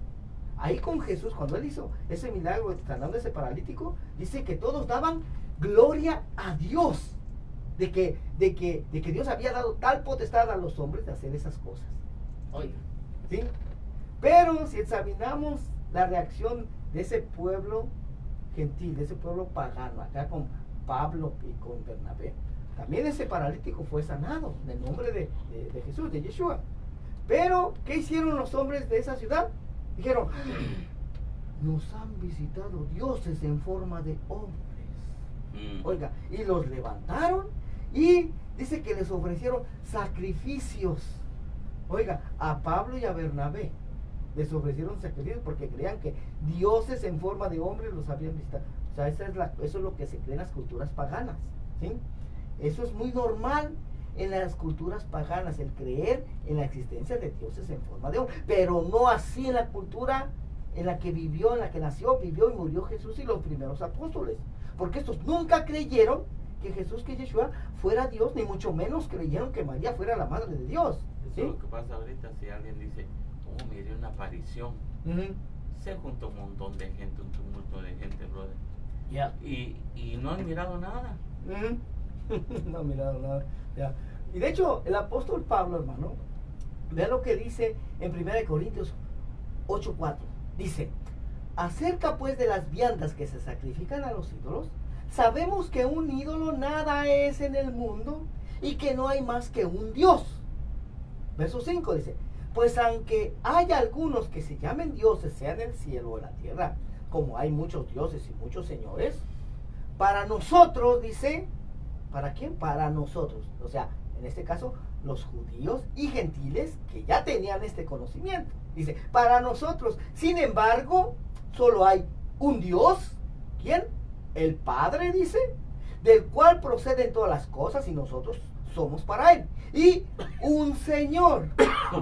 Ahí con Jesús, cuando él hizo ese milagro sanando a ese paralítico, dice que todos daban gloria a Dios. De que Dios había dado tal potestad a los hombres de hacer esas cosas. Oiga, ¿sí? Pero si examinamos la reacción de ese pueblo gentil, de ese pueblo pagano, acá con Pablo y con Bernabé, también ese paralítico fue sanado en el nombre de Jesús, de Yeshua. Pero, ¿qué hicieron los hombres de esa ciudad? Dijeron, nos han visitado dioses en forma de hombres. Oiga, y los levantaron y dice que les ofrecieron sacrificios. Oiga, a Pablo y a Bernabé les ofrecieron sacrificios porque creían que dioses en forma de hombres los habían visitado. O sea, eso es lo que se cree en las culturas paganas, ¿sí? Eso es muy normal en las culturas paganas, el creer en la existencia de dioses en forma de hombre, pero no así en la cultura en la que vivió, en la que nació, vivió y murió Jesús y los primeros apóstoles. Porque estos nunca creyeron que Jesús, que Yeshua, fuera Dios, ni mucho menos creyeron que María fuera la madre de Dios. ¿Sí? Eso es lo que pasa ahorita, si alguien dice, oh, miré una aparición, se junta un montón de gente, un tumulto de gente, brother. Yeah. Y no han mirado nada. No han mirado nada. Yeah. Y de hecho, el apóstol Pablo, hermano, vea lo que dice en 1 Corintios 8:4. Dice, acerca pues de las viandas que se sacrifican a los ídolos, sabemos que un ídolo nada es en el mundo y que no hay más que un Dios. Verso 5 dice, pues aunque haya algunos que se llamen dioses, sea en el cielo o en la tierra, como hay muchos dioses y muchos señores, para nosotros, dice, ¿para quién? Para nosotros. O sea, en este caso, los judíos y gentiles que ya tenían este conocimiento. Dice, para nosotros, sin embargo, solo hay un Dios. ¿Quién? El Padre, dice, del cual proceden todas las cosas y nosotros somos para Él. Y un Señor,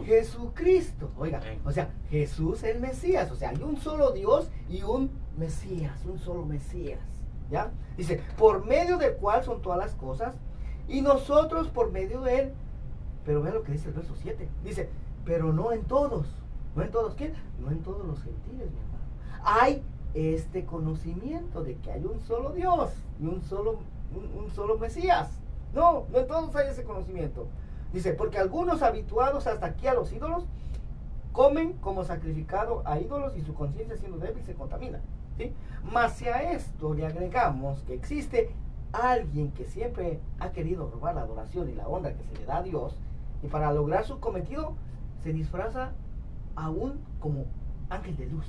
Jesucristo. Oiga, o sea, Jesús el Mesías. O sea, hay un solo Dios y un Mesías, un solo Mesías. ¿Ya? Dice, por medio del cual son todas las cosas y nosotros por medio de Él. Pero vean lo que dice el verso 7. Dice, pero no en todos. ¿No en todos quién? No en todos los gentiles, mi hermano. Hay este conocimiento de que hay un solo Dios y un solo Mesías. No en todos hay ese conocimiento. Dice, porque algunos habituados hasta aquí a los ídolos comen como sacrificado a ídolos y su conciencia siendo débil se contamina. ¿Sí? Mas si a esto le agregamos que existe alguien que siempre ha querido robar la adoración y la honra que se le da a Dios, y para lograr su cometido se disfraza aún como ángel de luz.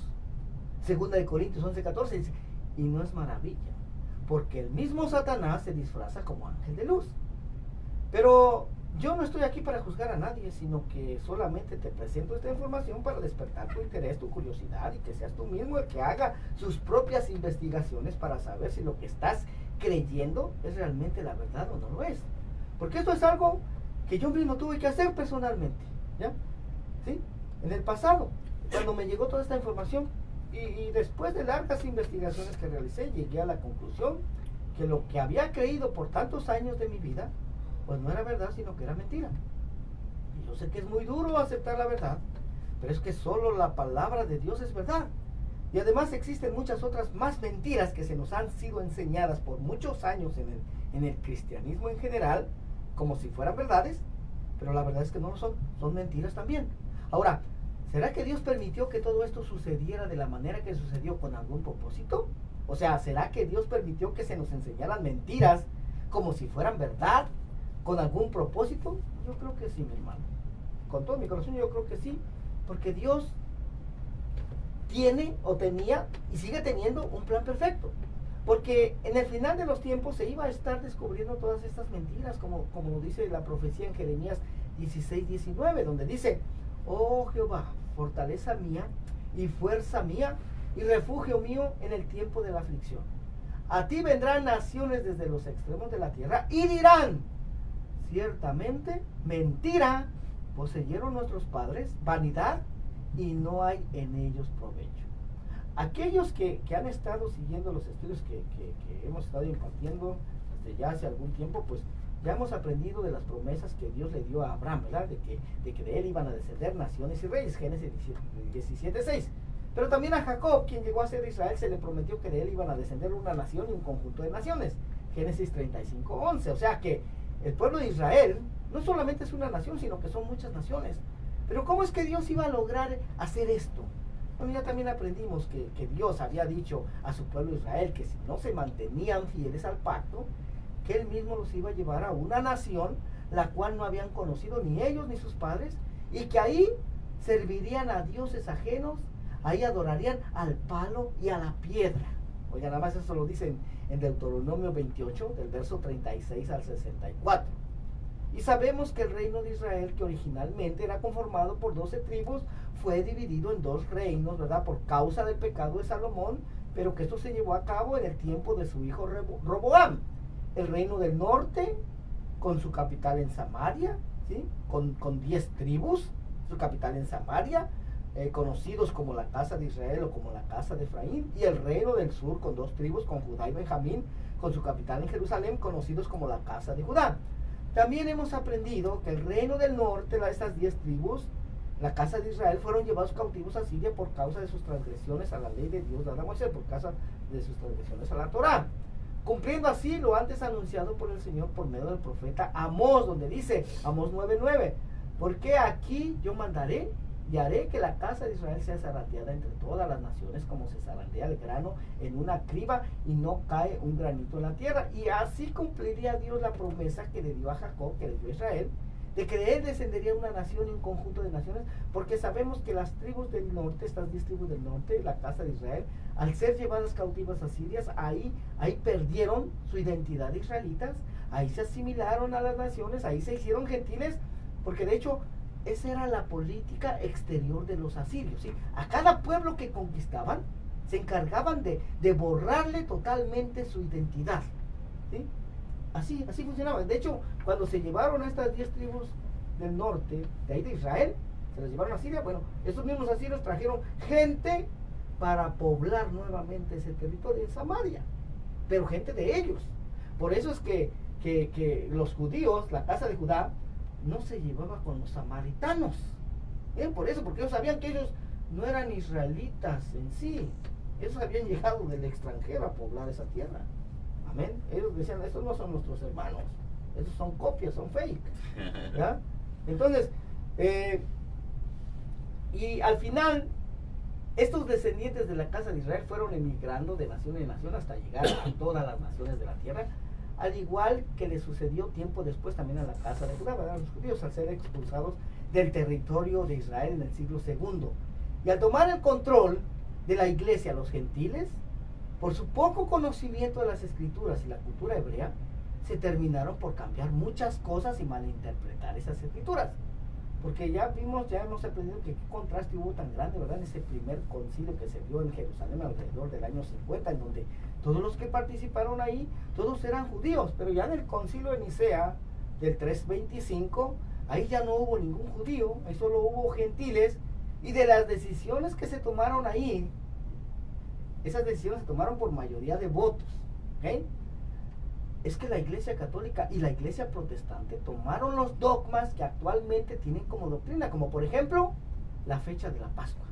Segunda de Corintios 11:14 dice, y no es maravilla, porque el mismo Satanás se disfraza como ángel de luz. Pero yo no estoy aquí para juzgar a nadie, sino que solamente te presento esta información para despertar tu interés, tu curiosidad, y que seas tú mismo el que haga sus propias investigaciones para saber si lo que estás creyendo es realmente la verdad o no lo es. Porque esto es algo que yo mismo tuve que hacer personalmente, ¿ya? ¿Sí? En el pasado, cuando me llegó toda esta información, y después de largas investigaciones que realicé, llegué a la conclusión que lo que había creído por tantos años de mi vida, pues no era verdad, sino que era mentira. Y yo sé que es muy duro aceptar la verdad, pero es que solo la palabra de Dios es verdad. Y además existen muchas otras más mentiras que se nos han sido enseñadas por muchos años en el cristianismo en general, como si fueran verdades, pero la verdad es que no lo son, son mentiras también. Ahora, ¿será que Dios permitió que todo esto sucediera de la manera que sucedió con algún propósito? O sea, ¿será que Dios permitió que se nos enseñaran mentiras como si fueran verdad, con algún propósito? Yo creo que sí, mi hermano. Con todo mi corazón yo creo que sí, porque Dios tiene o tenía y sigue teniendo un plan perfecto. Porque en el final de los tiempos se iba a estar descubriendo todas estas mentiras, como lo dice la profecía en Jeremías 16:19, donde dice: oh Jehová, fortaleza mía y fuerza mía y refugio mío en el tiempo de la aflicción. A ti vendrán naciones desde los extremos de la tierra y dirán: ciertamente, mentira poseyeron nuestros padres, vanidad, y no hay en ellos provecho. Aquellos que han estado siguiendo los estudios que hemos estado impartiendo desde ya hace algún tiempo, pues ya hemos aprendido de las promesas que Dios le dio a Abraham, ¿verdad? De que de él iban a descender naciones y reyes, Génesis 17:6. Pero también a Jacob, quien llegó a ser Israel, se le prometió que de él iban a descender una nación y un conjunto de naciones, Génesis 35:11. O sea que el pueblo de Israel no solamente es una nación, sino que son muchas naciones. Pero ¿cómo es que Dios iba a lograr hacer esto? Bueno, ya también aprendimos que Dios había dicho a su pueblo Israel que si no se mantenían fieles al pacto, que Él mismo los iba a llevar a una nación la cual no habían conocido ni ellos ni sus padres, y que ahí servirían a dioses ajenos, ahí adorarían al palo y a la piedra. Oigan, nada más eso lo dicen en Deuteronomio 28, del verso 36 al 64. Y sabemos que el reino de Israel, que originalmente era conformado por 12 tribus, fue dividido en 2 reinos, ¿verdad? Por causa del pecado de Salomón, pero que esto se llevó a cabo en el tiempo de su hijo Roboam. El reino del norte, con su capital en Samaria, ¿sí? Con 10 tribus, su capital en Samaria, conocidos como la casa de Israel o como la casa de Efraín. Y el reino del sur, con 2 tribus, con Judá y Benjamín, con su capital en Jerusalén, conocidos como la casa de Judá. También hemos aprendido que el reino del norte, estas 10 tribus, la casa de Israel, fueron llevados cautivos a Siria por causa de sus transgresiones a la ley de Dios dada a Moisés, por causa de sus transgresiones a la Torá, cumpliendo así lo antes anunciado por el Señor por medio del profeta Amós, donde dice, Amós 9:9, porque aquí yo mandaré y haré que la casa de Israel sea zarandeada entre todas las naciones, como se zarandea el grano en una criba y no cae un granito en la tierra. Y así cumpliría Dios la promesa que le dio a Jacob, que le dio a Israel, de que de él descendería una nación y un conjunto de naciones, porque sabemos que las tribus del norte, estas 10 tribus del norte, la casa de Israel, al ser llevadas cautivas a Siria, ahí perdieron su identidad de israelitas, ahí se asimilaron a las naciones, ahí se hicieron gentiles, porque de hecho esa era la política exterior de los asirios, ¿sí? A cada pueblo que conquistaban se encargaban de borrarle totalmente su identidad, ¿sí? Así funcionaba. De hecho, cuando se llevaron a estas 10 tribus del norte, de ahí de Israel, se las llevaron a Siria, bueno, esos mismos asirios trajeron gente para poblar nuevamente ese territorio de Samaria, pero gente de ellos. Por eso es que los judíos, la casa de Judá, no se llevaba con los samaritanos. Bien, por eso, porque ellos sabían que ellos no eran israelitas en sí. Ellos habían llegado del extranjero a poblar esa tierra. Amén. Ellos decían, estos no son nuestros hermanos, estos son copias, son fake. ¿Ya? Entonces, y al final, estos descendientes de la casa de Israel fueron emigrando de nación en nación hasta llegar a todas las naciones de la tierra, al igual que le sucedió tiempo después también a la casa de Judá, ¿verdad? Los judíos al ser expulsados del territorio de Israel en el siglo II. Y al tomar el control de la iglesia, los gentiles, por su poco conocimiento de las escrituras y la cultura hebrea, se terminaron por cambiar muchas cosas y malinterpretar esas escrituras. Porque ya hemos aprendido que qué contraste hubo tan grande, ¿verdad? En ese primer concilio que se dio en Jerusalén alrededor del año 50, en donde todos los que participaron ahí, todos eran judíos, pero ya en el concilio de Nicea del 325, ahí ya no hubo ningún judío, ahí solo hubo gentiles, y de las decisiones que se tomaron ahí, esas decisiones se tomaron por mayoría de votos, ¿ok? Es que la Iglesia Católica y la Iglesia Protestante tomaron los dogmas que actualmente tienen como doctrina, como por ejemplo la fecha de la Pascua,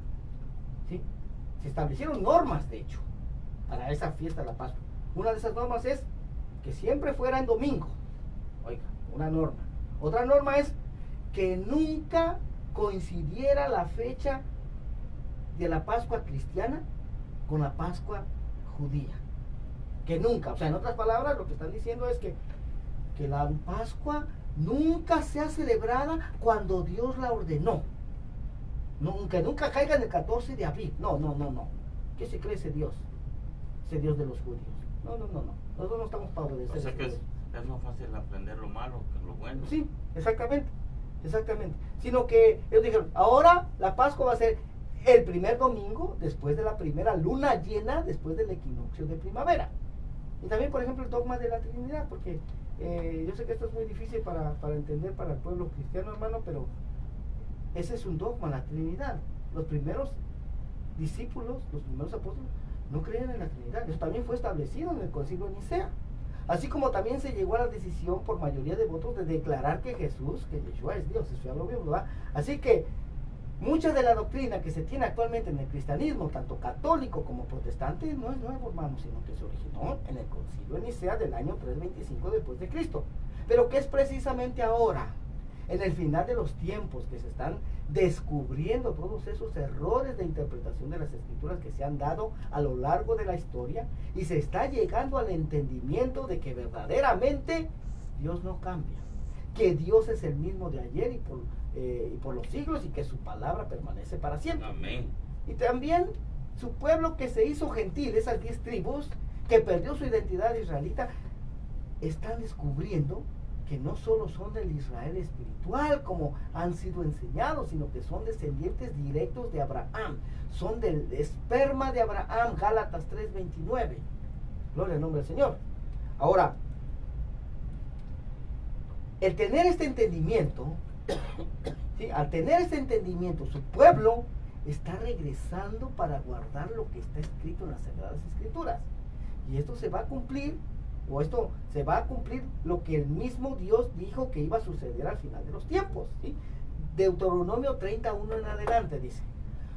¿sí? Se establecieron normas, de hecho, para esa fiesta de la Pascua. Una de esas normas es que siempre fuera en domingo. Oiga, una norma. Otra norma es que nunca coincidiera la fecha de la Pascua cristiana con la Pascua judía. Que nunca, o sea, en otras palabras, lo que están diciendo es que la Pascua nunca sea celebrada cuando Dios la ordenó. Que nunca caiga en el 14 de abril. No. ¿Qué se cree ese Dios? Ese Dios de los judíos. No. Nosotros no estamos para obedecer. O sea que es más fácil aprender lo malo que lo bueno. Sí, exactamente. Sino que ellos dijeron, ahora la Pascua va a ser el primer domingo después de la primera luna llena, después del equinoccio de primavera. Y también, por ejemplo, el dogma de la Trinidad, porque yo sé que esto es muy difícil para entender para el pueblo cristiano, hermano, pero ese es un dogma, la Trinidad. Los primeros discípulos, los primeros apóstoles, no creían en la Trinidad. Eso también fue establecido en el Concilio de Nicea. Así como también se llegó a la decisión por mayoría de votos de declarar que Yeshua es Dios. Eso ya lo vimos, ¿verdad? Así que mucha de la doctrina que se tiene actualmente en el cristianismo, tanto católico como protestante, no es nuevo, hermano, sino que se originó en el Concilio de Nicea del año 325 después de Cristo. Pero que es precisamente ahora, en el final de los tiempos, que se están descubriendo todos esos errores de interpretación de las escrituras que se han dado a lo largo de la historia, y se está llegando al entendimiento de que verdaderamente Dios no cambia, que Dios es el mismo de ayer y por los siglos, y que su palabra permanece para siempre. Amén. Y también su pueblo que se hizo gentil, esas 10 tribus que perdió su identidad israelita, están descubriendo que no solo son del Israel espiritual como han sido enseñados, sino que son descendientes directos de Abraham, son del esperma de Abraham. Gálatas 3:29. Gloria al nombre del Señor. Ahora, el tener este entendimiento, ¿sí? Al tener este entendimiento, su pueblo está regresando para guardar lo que está escrito en las Sagradas Escrituras. Y esto se va a cumplir, lo que el mismo Dios dijo que iba a suceder al final de los tiempos, ¿sí? Deuteronomio 31 en adelante dice: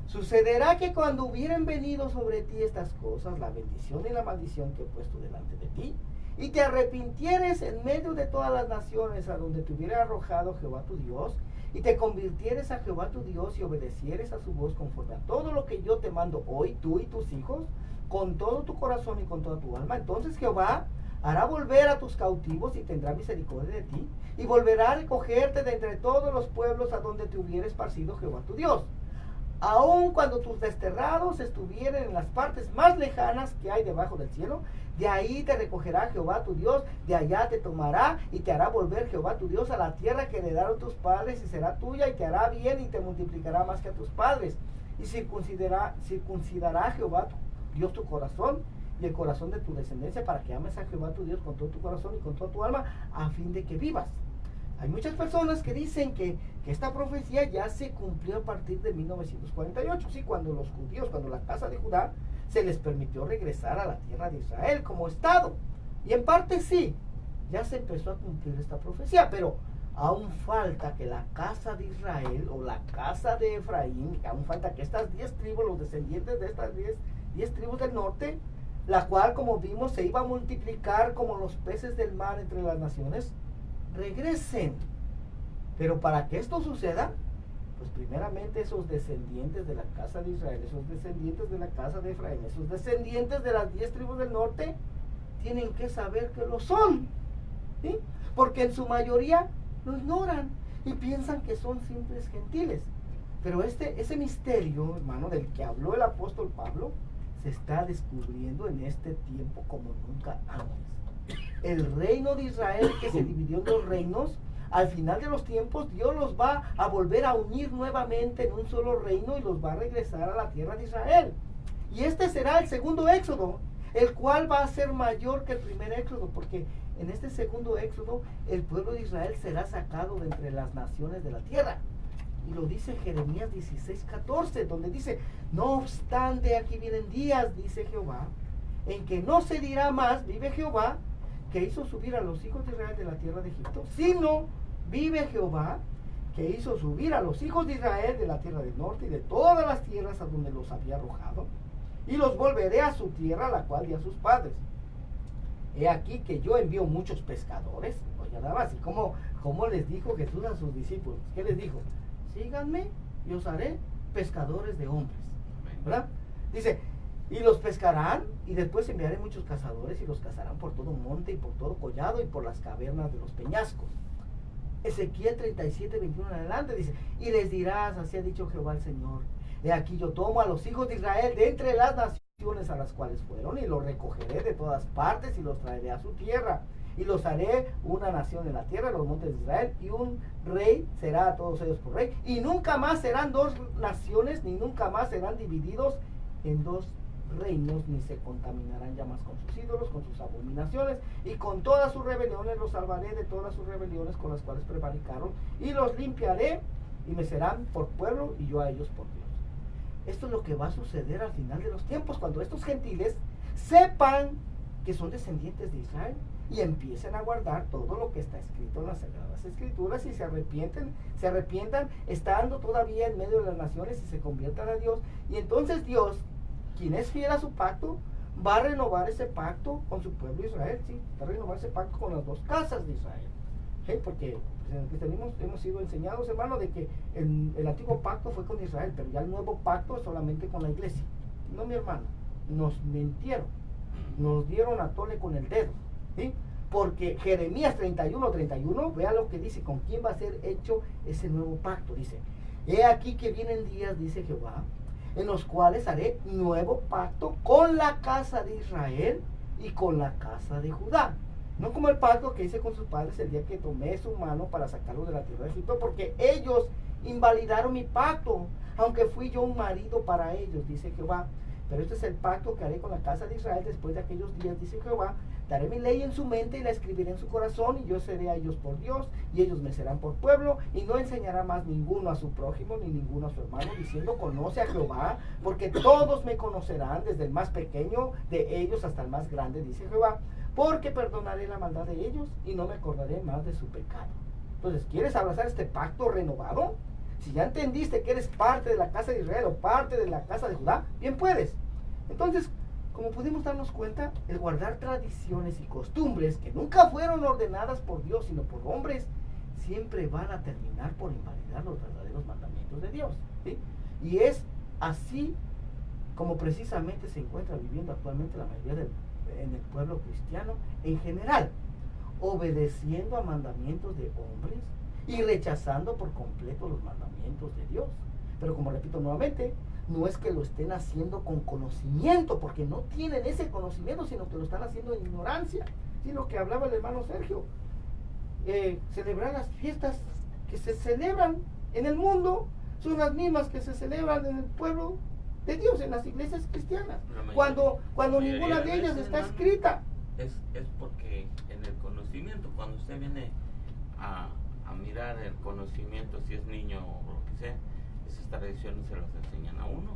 sucederá que cuando hubieren venido sobre ti estas cosas, la bendición y la maldición que he puesto delante de ti, y te arrepintieres en medio de todas las naciones a donde te hubiera arrojado Jehová tu Dios, y te convirtieres a Jehová tu Dios y obedecieres a su voz conforme a todo lo que yo te mando hoy, tú y tus hijos, con todo tu corazón y con toda tu alma, entonces Jehová hará volver a tus cautivos y tendrá misericordia de ti, y volverá a recogerte de entre todos los pueblos a donde te hubiera esparcido Jehová tu Dios. Aun cuando tus desterrados estuvieren en las partes más lejanas que hay debajo del cielo, de ahí te recogerá Jehová tu Dios, de allá te tomará y te hará volver Jehová tu Dios a la tierra que heredaron tus padres, y será tuya, y te hará bien y te multiplicará más que a tus padres, y circuncidará Jehová Dios tu corazón y el corazón de tu descendencia, para que ames a Jehová tu Dios con todo tu corazón y con toda tu alma, a fin de que vivas. Hay muchas personas que dicen que esta profecía ya se cumplió a partir de 1948, sí, cuando los judíos, cuando la casa de Judá se les permitió regresar a la tierra de Israel como estado. Y en parte sí, ya se empezó a cumplir esta profecía, pero aún falta que la casa de Israel o la casa de Efraín, aún falta que estas 10 tribus, los descendientes de estas 10 tribus del norte, la cual, como vimos, se iba a multiplicar como los peces del mar entre las naciones, regresen. Pero para que esto suceda, pues primeramente esos descendientes de la casa de Israel, esos descendientes de la casa de Efraín, esos descendientes de las 10 tribus del norte, tienen que saber que lo son, ¿sí? Porque en su mayoría lo ignoran y piensan que son simples gentiles. Pero ese misterio, hermano, del que habló el apóstol Pablo, se está descubriendo en este tiempo como nunca antes. el reino de Israel que se dividió en dos reinos, al final de los tiempos Dios los va a volver a unir nuevamente en un solo reino y los va a regresar a la tierra de Israel. Y este será el segundo éxodo, el cual va a ser mayor que el primer éxodo, porque en este segundo éxodo el pueblo de Israel será sacado de entre las naciones de la tierra. Y lo dice Jeremías 16:14, donde dice: no obstante, aquí vienen días, dice Jehová, en que no se dirá más, vive Jehová, que hizo subir a los hijos de Israel de la tierra de Egipto, sino vive Jehová, que hizo subir a los hijos de Israel de la tierra del norte y de todas las tierras a donde los había arrojado, y los volveré a su tierra, la cual di a sus padres. He aquí que yo envío muchos pescadores. Oye, nada más, ¿y cómo les dijo Jesús a sus discípulos? ¿Qué les dijo? Síganme y os haré pescadores de hombres, ¿verdad? Dice, y los pescarán, y después enviaré muchos cazadores, y los cazarán por todo monte, y por todo collado, y por las cavernas de los peñascos. Ezequiel 37:21 en adelante dice: y les dirás, así ha dicho Jehová el Señor, he aquí yo tomo a los hijos de Israel de entre las naciones a las cuales fueron, y los recogeré de todas partes, y los traeré a su tierra, y los haré una nación en la tierra, en los montes de Israel, y un rey será a todos ellos por rey, y nunca más serán dos naciones, ni nunca más serán divididos en dos reinos, ni se contaminarán ya más con sus ídolos, con sus abominaciones, y con todas sus rebeliones los salvaré de todas sus rebeliones con las cuales prevaricaron, y los limpiaré, y me serán por pueblo, y yo a ellos por Dios. Esto es lo que va a suceder al final de los tiempos, cuando estos gentiles sepan que son descendientes de Israel y empiecen a guardar todo lo que está escrito en las Sagradas Escrituras, y se arrepientan estando todavía en medio de las naciones, y se conviertan a Dios. Y entonces Dios, quien es fiel a su pacto, va a renovar ese pacto con su pueblo Israel, ¿sí? Va a renovar ese pacto con las dos casas de Israel, ¿sí? Porque pues, en el cristianismo hemos sido enseñados, hermano, de que el antiguo pacto fue con Israel, pero ya el nuevo pacto es solamente con la iglesia. No, mi hermano, nos mintieron, nos dieron a tole con el dedo, ¿sí? Porque Jeremías 31:31, vea lo que dice, con quién va a ser hecho ese nuevo pacto. Dice: he aquí que vienen días, dice Jehová, en los cuales haré nuevo pacto con la casa de Israel y con la casa de Judá. No como el pacto que hice con sus padres el día que tomé su mano para sacarlos de la tierra de Egipto, porque ellos invalidaron mi pacto, aunque fui yo un marido para ellos, dice Jehová. Pero este es el pacto que haré con la casa de Israel después de aquellos días, dice Jehová. Daré mi ley en su mente y la escribiré en su corazón, y yo seré a ellos por Dios, y ellos me serán por pueblo, y no enseñará más ninguno a su prójimo, ni ninguno a su hermano, diciendo: conoce a Jehová, porque todos me conocerán, desde el más pequeño de ellos hasta el más grande, dice Jehová, porque perdonaré la maldad de ellos, y no me acordaré más de su pecado. Entonces, ¿quieres abrazar este pacto renovado? Si ya entendiste que eres parte de la casa de Israel o parte de la casa de Judá, bien puedes. Entonces, como pudimos darnos cuenta, el guardar tradiciones y costumbres que nunca fueron ordenadas por Dios, sino por hombres, siempre van a terminar por invalidar los verdaderos mandamientos de Dios, ¿sí? Y es así como precisamente se encuentra viviendo actualmente la mayoría en el pueblo cristiano en general, obedeciendo a mandamientos de hombres y rechazando por completo los mandamientos de Dios. Pero como repito nuevamente, no es que lo estén haciendo con conocimiento, porque no tienen ese conocimiento, sino que lo están haciendo en ignorancia. Sí, lo que hablaba el hermano Sergio, celebrar las fiestas que se celebran en el mundo son las mismas que se celebran en el pueblo de Dios, en las iglesias cristianas, cuando ninguna de ellas está escrita. Es porque en el conocimiento, cuando usted viene a mirar el conocimiento, si es niño o lo que sea, esas tradiciones se las enseñan a uno.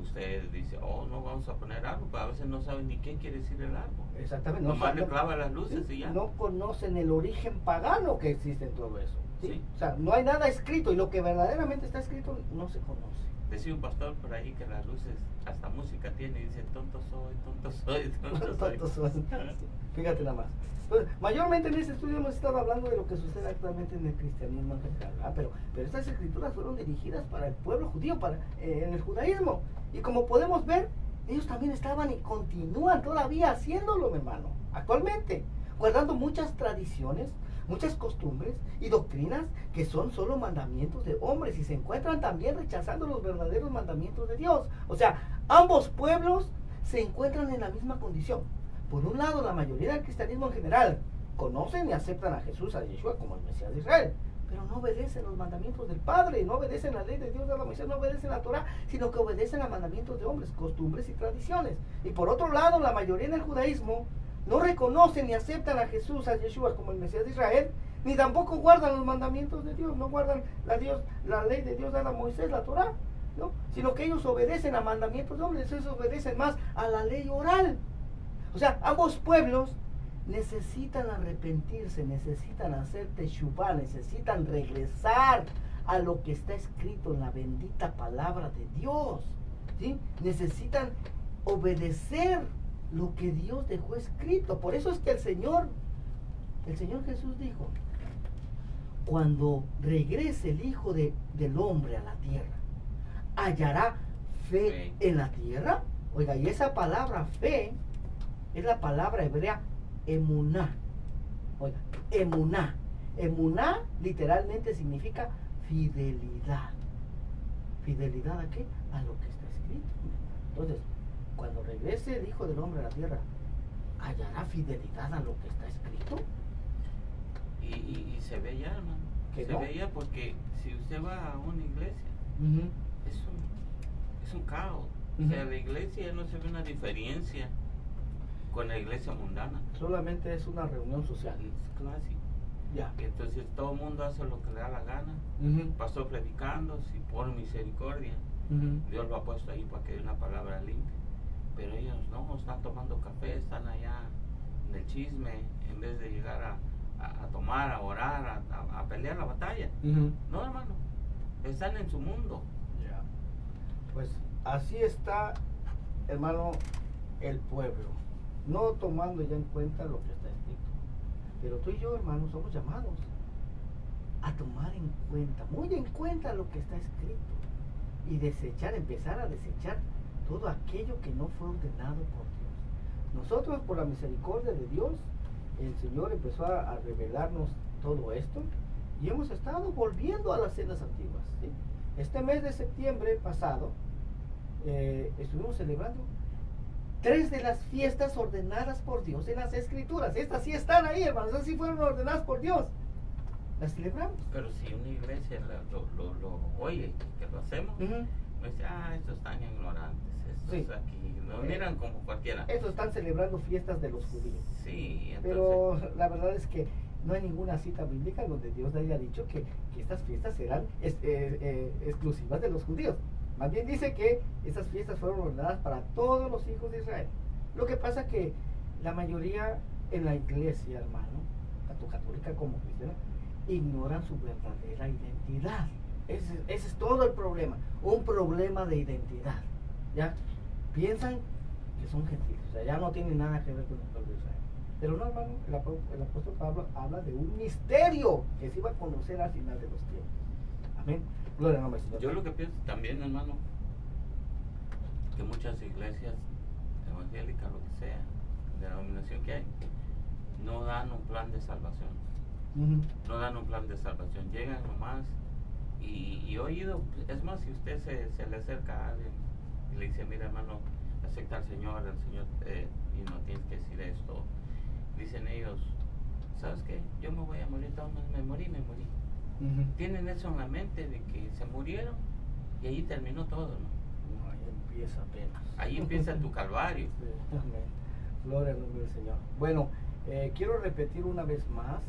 Usted dice: oh, no, vamos a poner árbol, pero a veces no saben ni qué quiere decir el árbol. Exactamente. Nomás le clava las luces, ¿sí? Y ya. No conocen el origen pagano que existe en todo eso, ¿sí? Sí. O sea, no hay nada escrito, y lo que verdaderamente está escrito no se conoce. Decía un pastor por ahí que las luces hasta música tiene, y dice: tonto soy, tonto soy, tonto soy. Fíjate nada más. Entonces, mayormente en este estudio hemos estado hablando de lo que sucede actualmente en el cristianismo en general, ¿verdad? Pero estas escrituras fueron dirigidas para el pueblo judío, en el judaísmo. Y como podemos ver, ellos también estaban y continúan todavía haciéndolo, mi hermano, actualmente, guardando muchas tradiciones, muchas costumbres y doctrinas que son solo mandamientos de hombres, y se encuentran también rechazando los verdaderos mandamientos de Dios. O sea, ambos pueblos se encuentran en la misma condición. Por un lado, la mayoría del cristianismo en general conocen y aceptan a Jesús, a Yeshua, como el Mesías de Israel, pero no obedecen los mandamientos del Padre, no obedecen la ley de Dios de la Moisés, no obedecen la Torah, sino que obedecen a mandamientos de hombres, costumbres y tradiciones. Y por otro lado, la mayoría en el judaísmo no reconocen ni aceptan a Jesús, a Yeshua, como el Mesías de Israel, ni tampoco guardan los mandamientos de Dios, no guardan la ley de Dios dada a Moisés, la Torah, ¿no? Sino que ellos obedecen a mandamientos de hombres, ellos obedecen más a la ley oral. O sea, ambos pueblos necesitan arrepentirse, necesitan hacer teshuvá, necesitan regresar a lo que está escrito en la bendita palabra de Dios, ¿sí? Necesitan obedecer lo que Dios dejó escrito. Por eso es que el Señor Jesús dijo: cuando regrese el Hijo del Hombre a la tierra, ¿hallará fe en la tierra? Oiga, y esa palabra fe es la palabra hebrea emuná. Oiga, emuná. Emuná literalmente significa fidelidad. ¿Fidelidad a qué? A lo que está escrito. Entonces, cuando regrese el Hijo del Hombre a la tierra, ¿hallará fidelidad a lo que está escrito? Y se ve ya, hermano. ¿Que se no? ve ya, porque si usted va a una iglesia, es un caos. O sea, la iglesia no se ve una diferencia con la iglesia mundana. Solamente es una reunión social. Es clásico. Ya. Entonces todo el mundo hace lo que le da la gana. Pastor predicando, si por misericordia, Dios lo ha puesto ahí para que dé una palabra limpia. Pero ellos no, están tomando café, están allá en el chisme, en vez de llegar a tomar, a orar, a pelear la batalla. No, hermano, están en su mundo. Ya. Pues así está, hermano, el pueblo, no tomando ya en cuenta lo que está escrito. Pero tú y yo, hermano, somos llamados a tomar en cuenta, muy en cuenta lo que está escrito, y empezar a desechar todo aquello que no fue ordenado por Dios. Nosotros, por la misericordia de Dios, el Señor empezó a revelarnos todo esto, y hemos estado volviendo a las sendas antiguas, ¿sí? Este mes de septiembre pasado estuvimos celebrando 3 de las fiestas ordenadas por Dios en las Escrituras. Estas sí están ahí, hermanos, estas sí fueron ordenadas por Dios. Las celebramos. Pero si una iglesia lo oye, que lo hacemos, pues dice, estos están ignorantes, estos aquí, nos miran como cualquiera. Estos están celebrando fiestas de los judíos. Sí, entonces, pero la verdad es que no hay ninguna cita bíblica donde Dios haya dicho que estas fiestas eran exclusivas de los judíos. Más bien dice que estas fiestas fueron ordenadas para todos los hijos de Israel. Lo que pasa que la mayoría en la iglesia, hermano, tanto católica como cristiana, ignoran su verdadera identidad. Ese es todo el problema, un problema de identidad. ¿Ya? Piensan que son gentiles, o sea, ya no tienen nada que ver con el pueblo de Israel. Pero no, hermano, el apóstol Pablo habla de un misterio que se iba a conocer al final de los tiempos. Amén. Gloria al nombre del Señor. yo lo que pienso también, hermano, que muchas iglesias evangélicas, lo que sea, de la denominación que hay, no dan un plan de salvación. No dan un plan de salvación. Llegan nomás y he oído, es más, si usted se le acerca a alguien y le dice, mira, hermano, acepta al Señor, y no tienes que decir esto. Dicen ellos, ¿sabes qué? Yo me voy a morir, me morí. Tienen eso en la mente de que se murieron y ahí terminó todo, ¿no? No, ahí empieza apenas. Ahí empieza tu calvario. Sí, amén. Gloria al nombre del Señor. Bueno, quiero repetir una vez más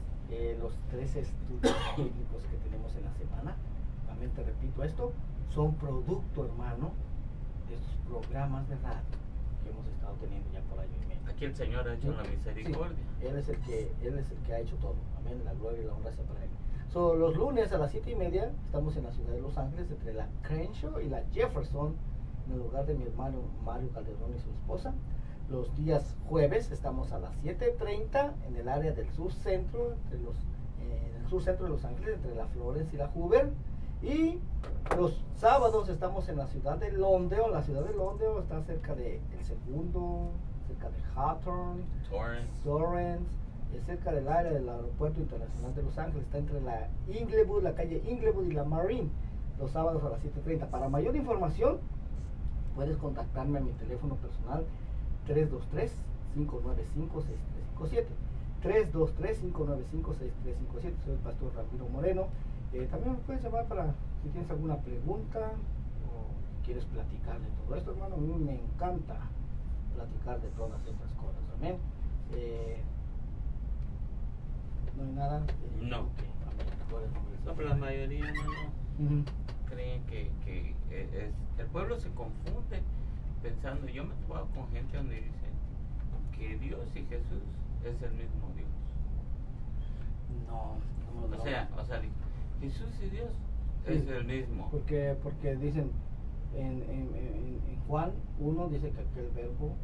los 3 estudios bíblicos que tenemos en la semana. Nuevamente repito, esto son producto, hermano, de estos programas de radio que hemos estado teniendo ya por año y medio. Aquí el Señor ha hecho la misericordia. Sí, Él es el que ha hecho todo. Amén. La gloria y la honra sea para Él. Los lunes a las 7:30 estamos en la ciudad de Los Ángeles, entre la Crenshaw y la Jefferson, en el lugar de mi hermano Mario Calderón y su esposa. Los días jueves estamos a las 7:30 en el área del sur centro, en el sur centro de Los Ángeles, entre la Florence y la Hoover. Y los sábados estamos en la ciudad de Lawndale. La ciudad de Lawndale está cerca de El Segundo, cerca de Hawthorne, Torrance, es cerca del área del aeropuerto internacional de Los Ángeles. Está entre la Inglewood, la calle Inglewood y la Marine, los sábados a las 7:30. Para mayor información puedes contactarme a mi teléfono personal 323 323-595-6357. 323-595-6357. Soy el pastor Ramiro Moreno. También me puedes llamar para si tienes alguna pregunta o quieres platicar de todo esto, hermano. A mí me encanta platicar de todas estas cosas. Amén. No hay nada. No. Okay. Amén. Gloria al nombre del No, Señor. pero la mayoría, hermano, creen que el pueblo se confunde pensando. Yo me he topado con gente donde dicen que Dios y Jesús es el mismo Dios. No. O sea, Jesús y Dios Sí, es el mismo. Porque dicen en Juan 1 dice que el verbo,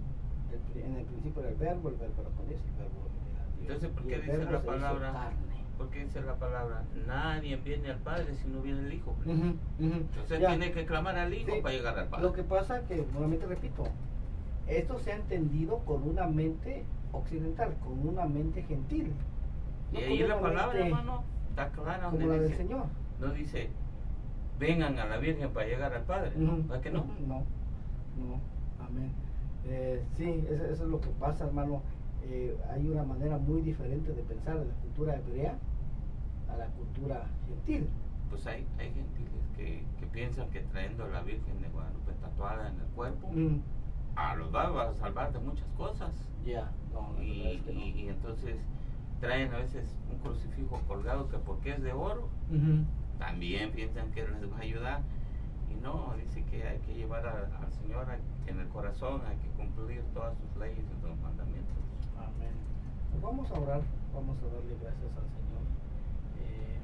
en el principio era el verbo era con Dios, el verbo era Dios. Entonces, ¿por Y qué el dice verbo la se hizo palabra? carne. ¿Por qué dice la palabra? Nadie viene al Padre si no viene el Hijo. Entonces Ya. tiene que clamar al Hijo Sí, para llegar al Padre. Lo que pasa que, nuevamente repito, esto se ha entendido con una mente occidental, con una mente gentil. Y no ahí con la una palabra, mente hermano, está clara como donde la del dice, Señor. no dice, vengan a la Virgen para llegar al Padre. ¿Para qué no? No, amén. Sí, eso es lo que pasa, hermano. Hay una manera muy diferente de pensar de la cultura hebrea a la cultura gentil. Pues hay gentiles que piensan que trayendo a la Virgen de Guadalupe tatuada en el cuerpo, a los va a salvar de muchas cosas. Ya, no, la verdad es que no. Y entonces traen a veces un crucifijo colgado que porque es de oro, también piensan que les va a ayudar. Y no, dice que hay que llevar al Señor en el corazón, hay que cumplir todas sus leyes y los mandamientos. Amén. Pues vamos a orar, vamos a darle gracias al Señor.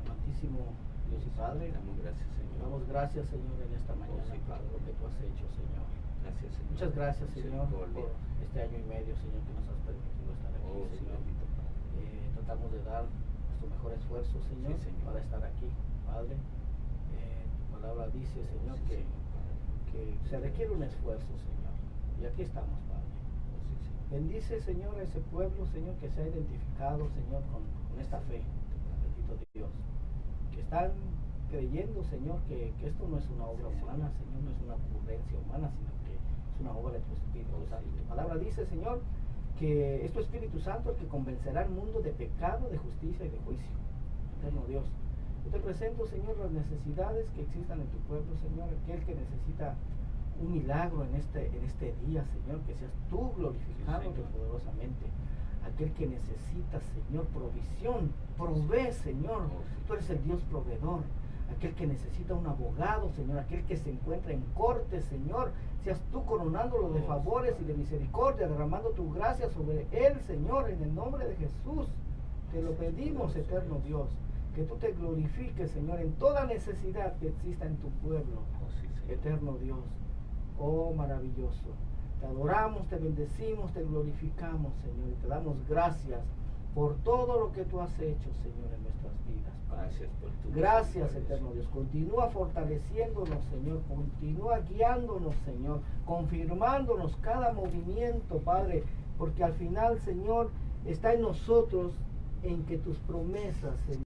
Amantísimo Dios y Padre, Damos gracias, Señor. damos gracias, Señor, en esta mañana, sí, Padre, lo que tú has hecho, Señor. Gracias, Señor. Muchas gracias, Señor, Misericordia. por este año y medio, Señor, que nos has permitido estar aquí, Oh, sí, Señor. bendito Padre. Tratamos de dar nuestro mejor esfuerzo, Señor, Sí, Señor. para estar aquí, Padre. Tu palabra dice, Señor, Sí, que Señor. se requiere un esfuerzo, Señor. Y aquí estamos, Padre. Oh, sí, Señor. Bendice, Señor, a ese pueblo, Señor, que se ha identificado, Señor, con esta fe, bendito Dios. Que están creyendo, Señor, que esto no es una obra humana, Señor, no es una ocurrencia humana, sino que es una obra de tu Espíritu Santo. Tu palabra dice, Señor, que es tu Espíritu Santo el que convencerá al mundo de pecado, de justicia y de juicio. Eterno Dios, yo te presento, Señor, las necesidades que existan en tu pueblo, Señor, aquel que necesita un milagro en este día, Señor, que seas tú glorificado Sí, Señor. poderosamente. Aquel que necesita, Señor, provisión, provee, Señor. Oh, sí. Tú eres el Dios proveedor. Aquel que necesita un abogado, Señor, aquel que se encuentra en corte, Señor, seas tú coronándolo de Oh, favores sí, y de misericordia, derramando tu gracia sobre él, Señor, en el nombre de Jesús. Te lo pedimos, eterno Dios, que tú te glorifiques, Señor, en toda necesidad que exista en tu pueblo, Oh, sí, Señor. eterno Dios. Oh, maravilloso. Te adoramos, te bendecimos, te glorificamos, Señor, y te damos gracias por todo lo que tú has hecho, Señor, en nuestras vidas, Padre. Gracias por tu Gracias, misericordia, eterno Dios. Continúa fortaleciéndonos, Señor. Continúa guiándonos, Señor. Confirmándonos cada movimiento, Padre. Porque al final, Señor, está en nosotros en que tus promesas, Señor.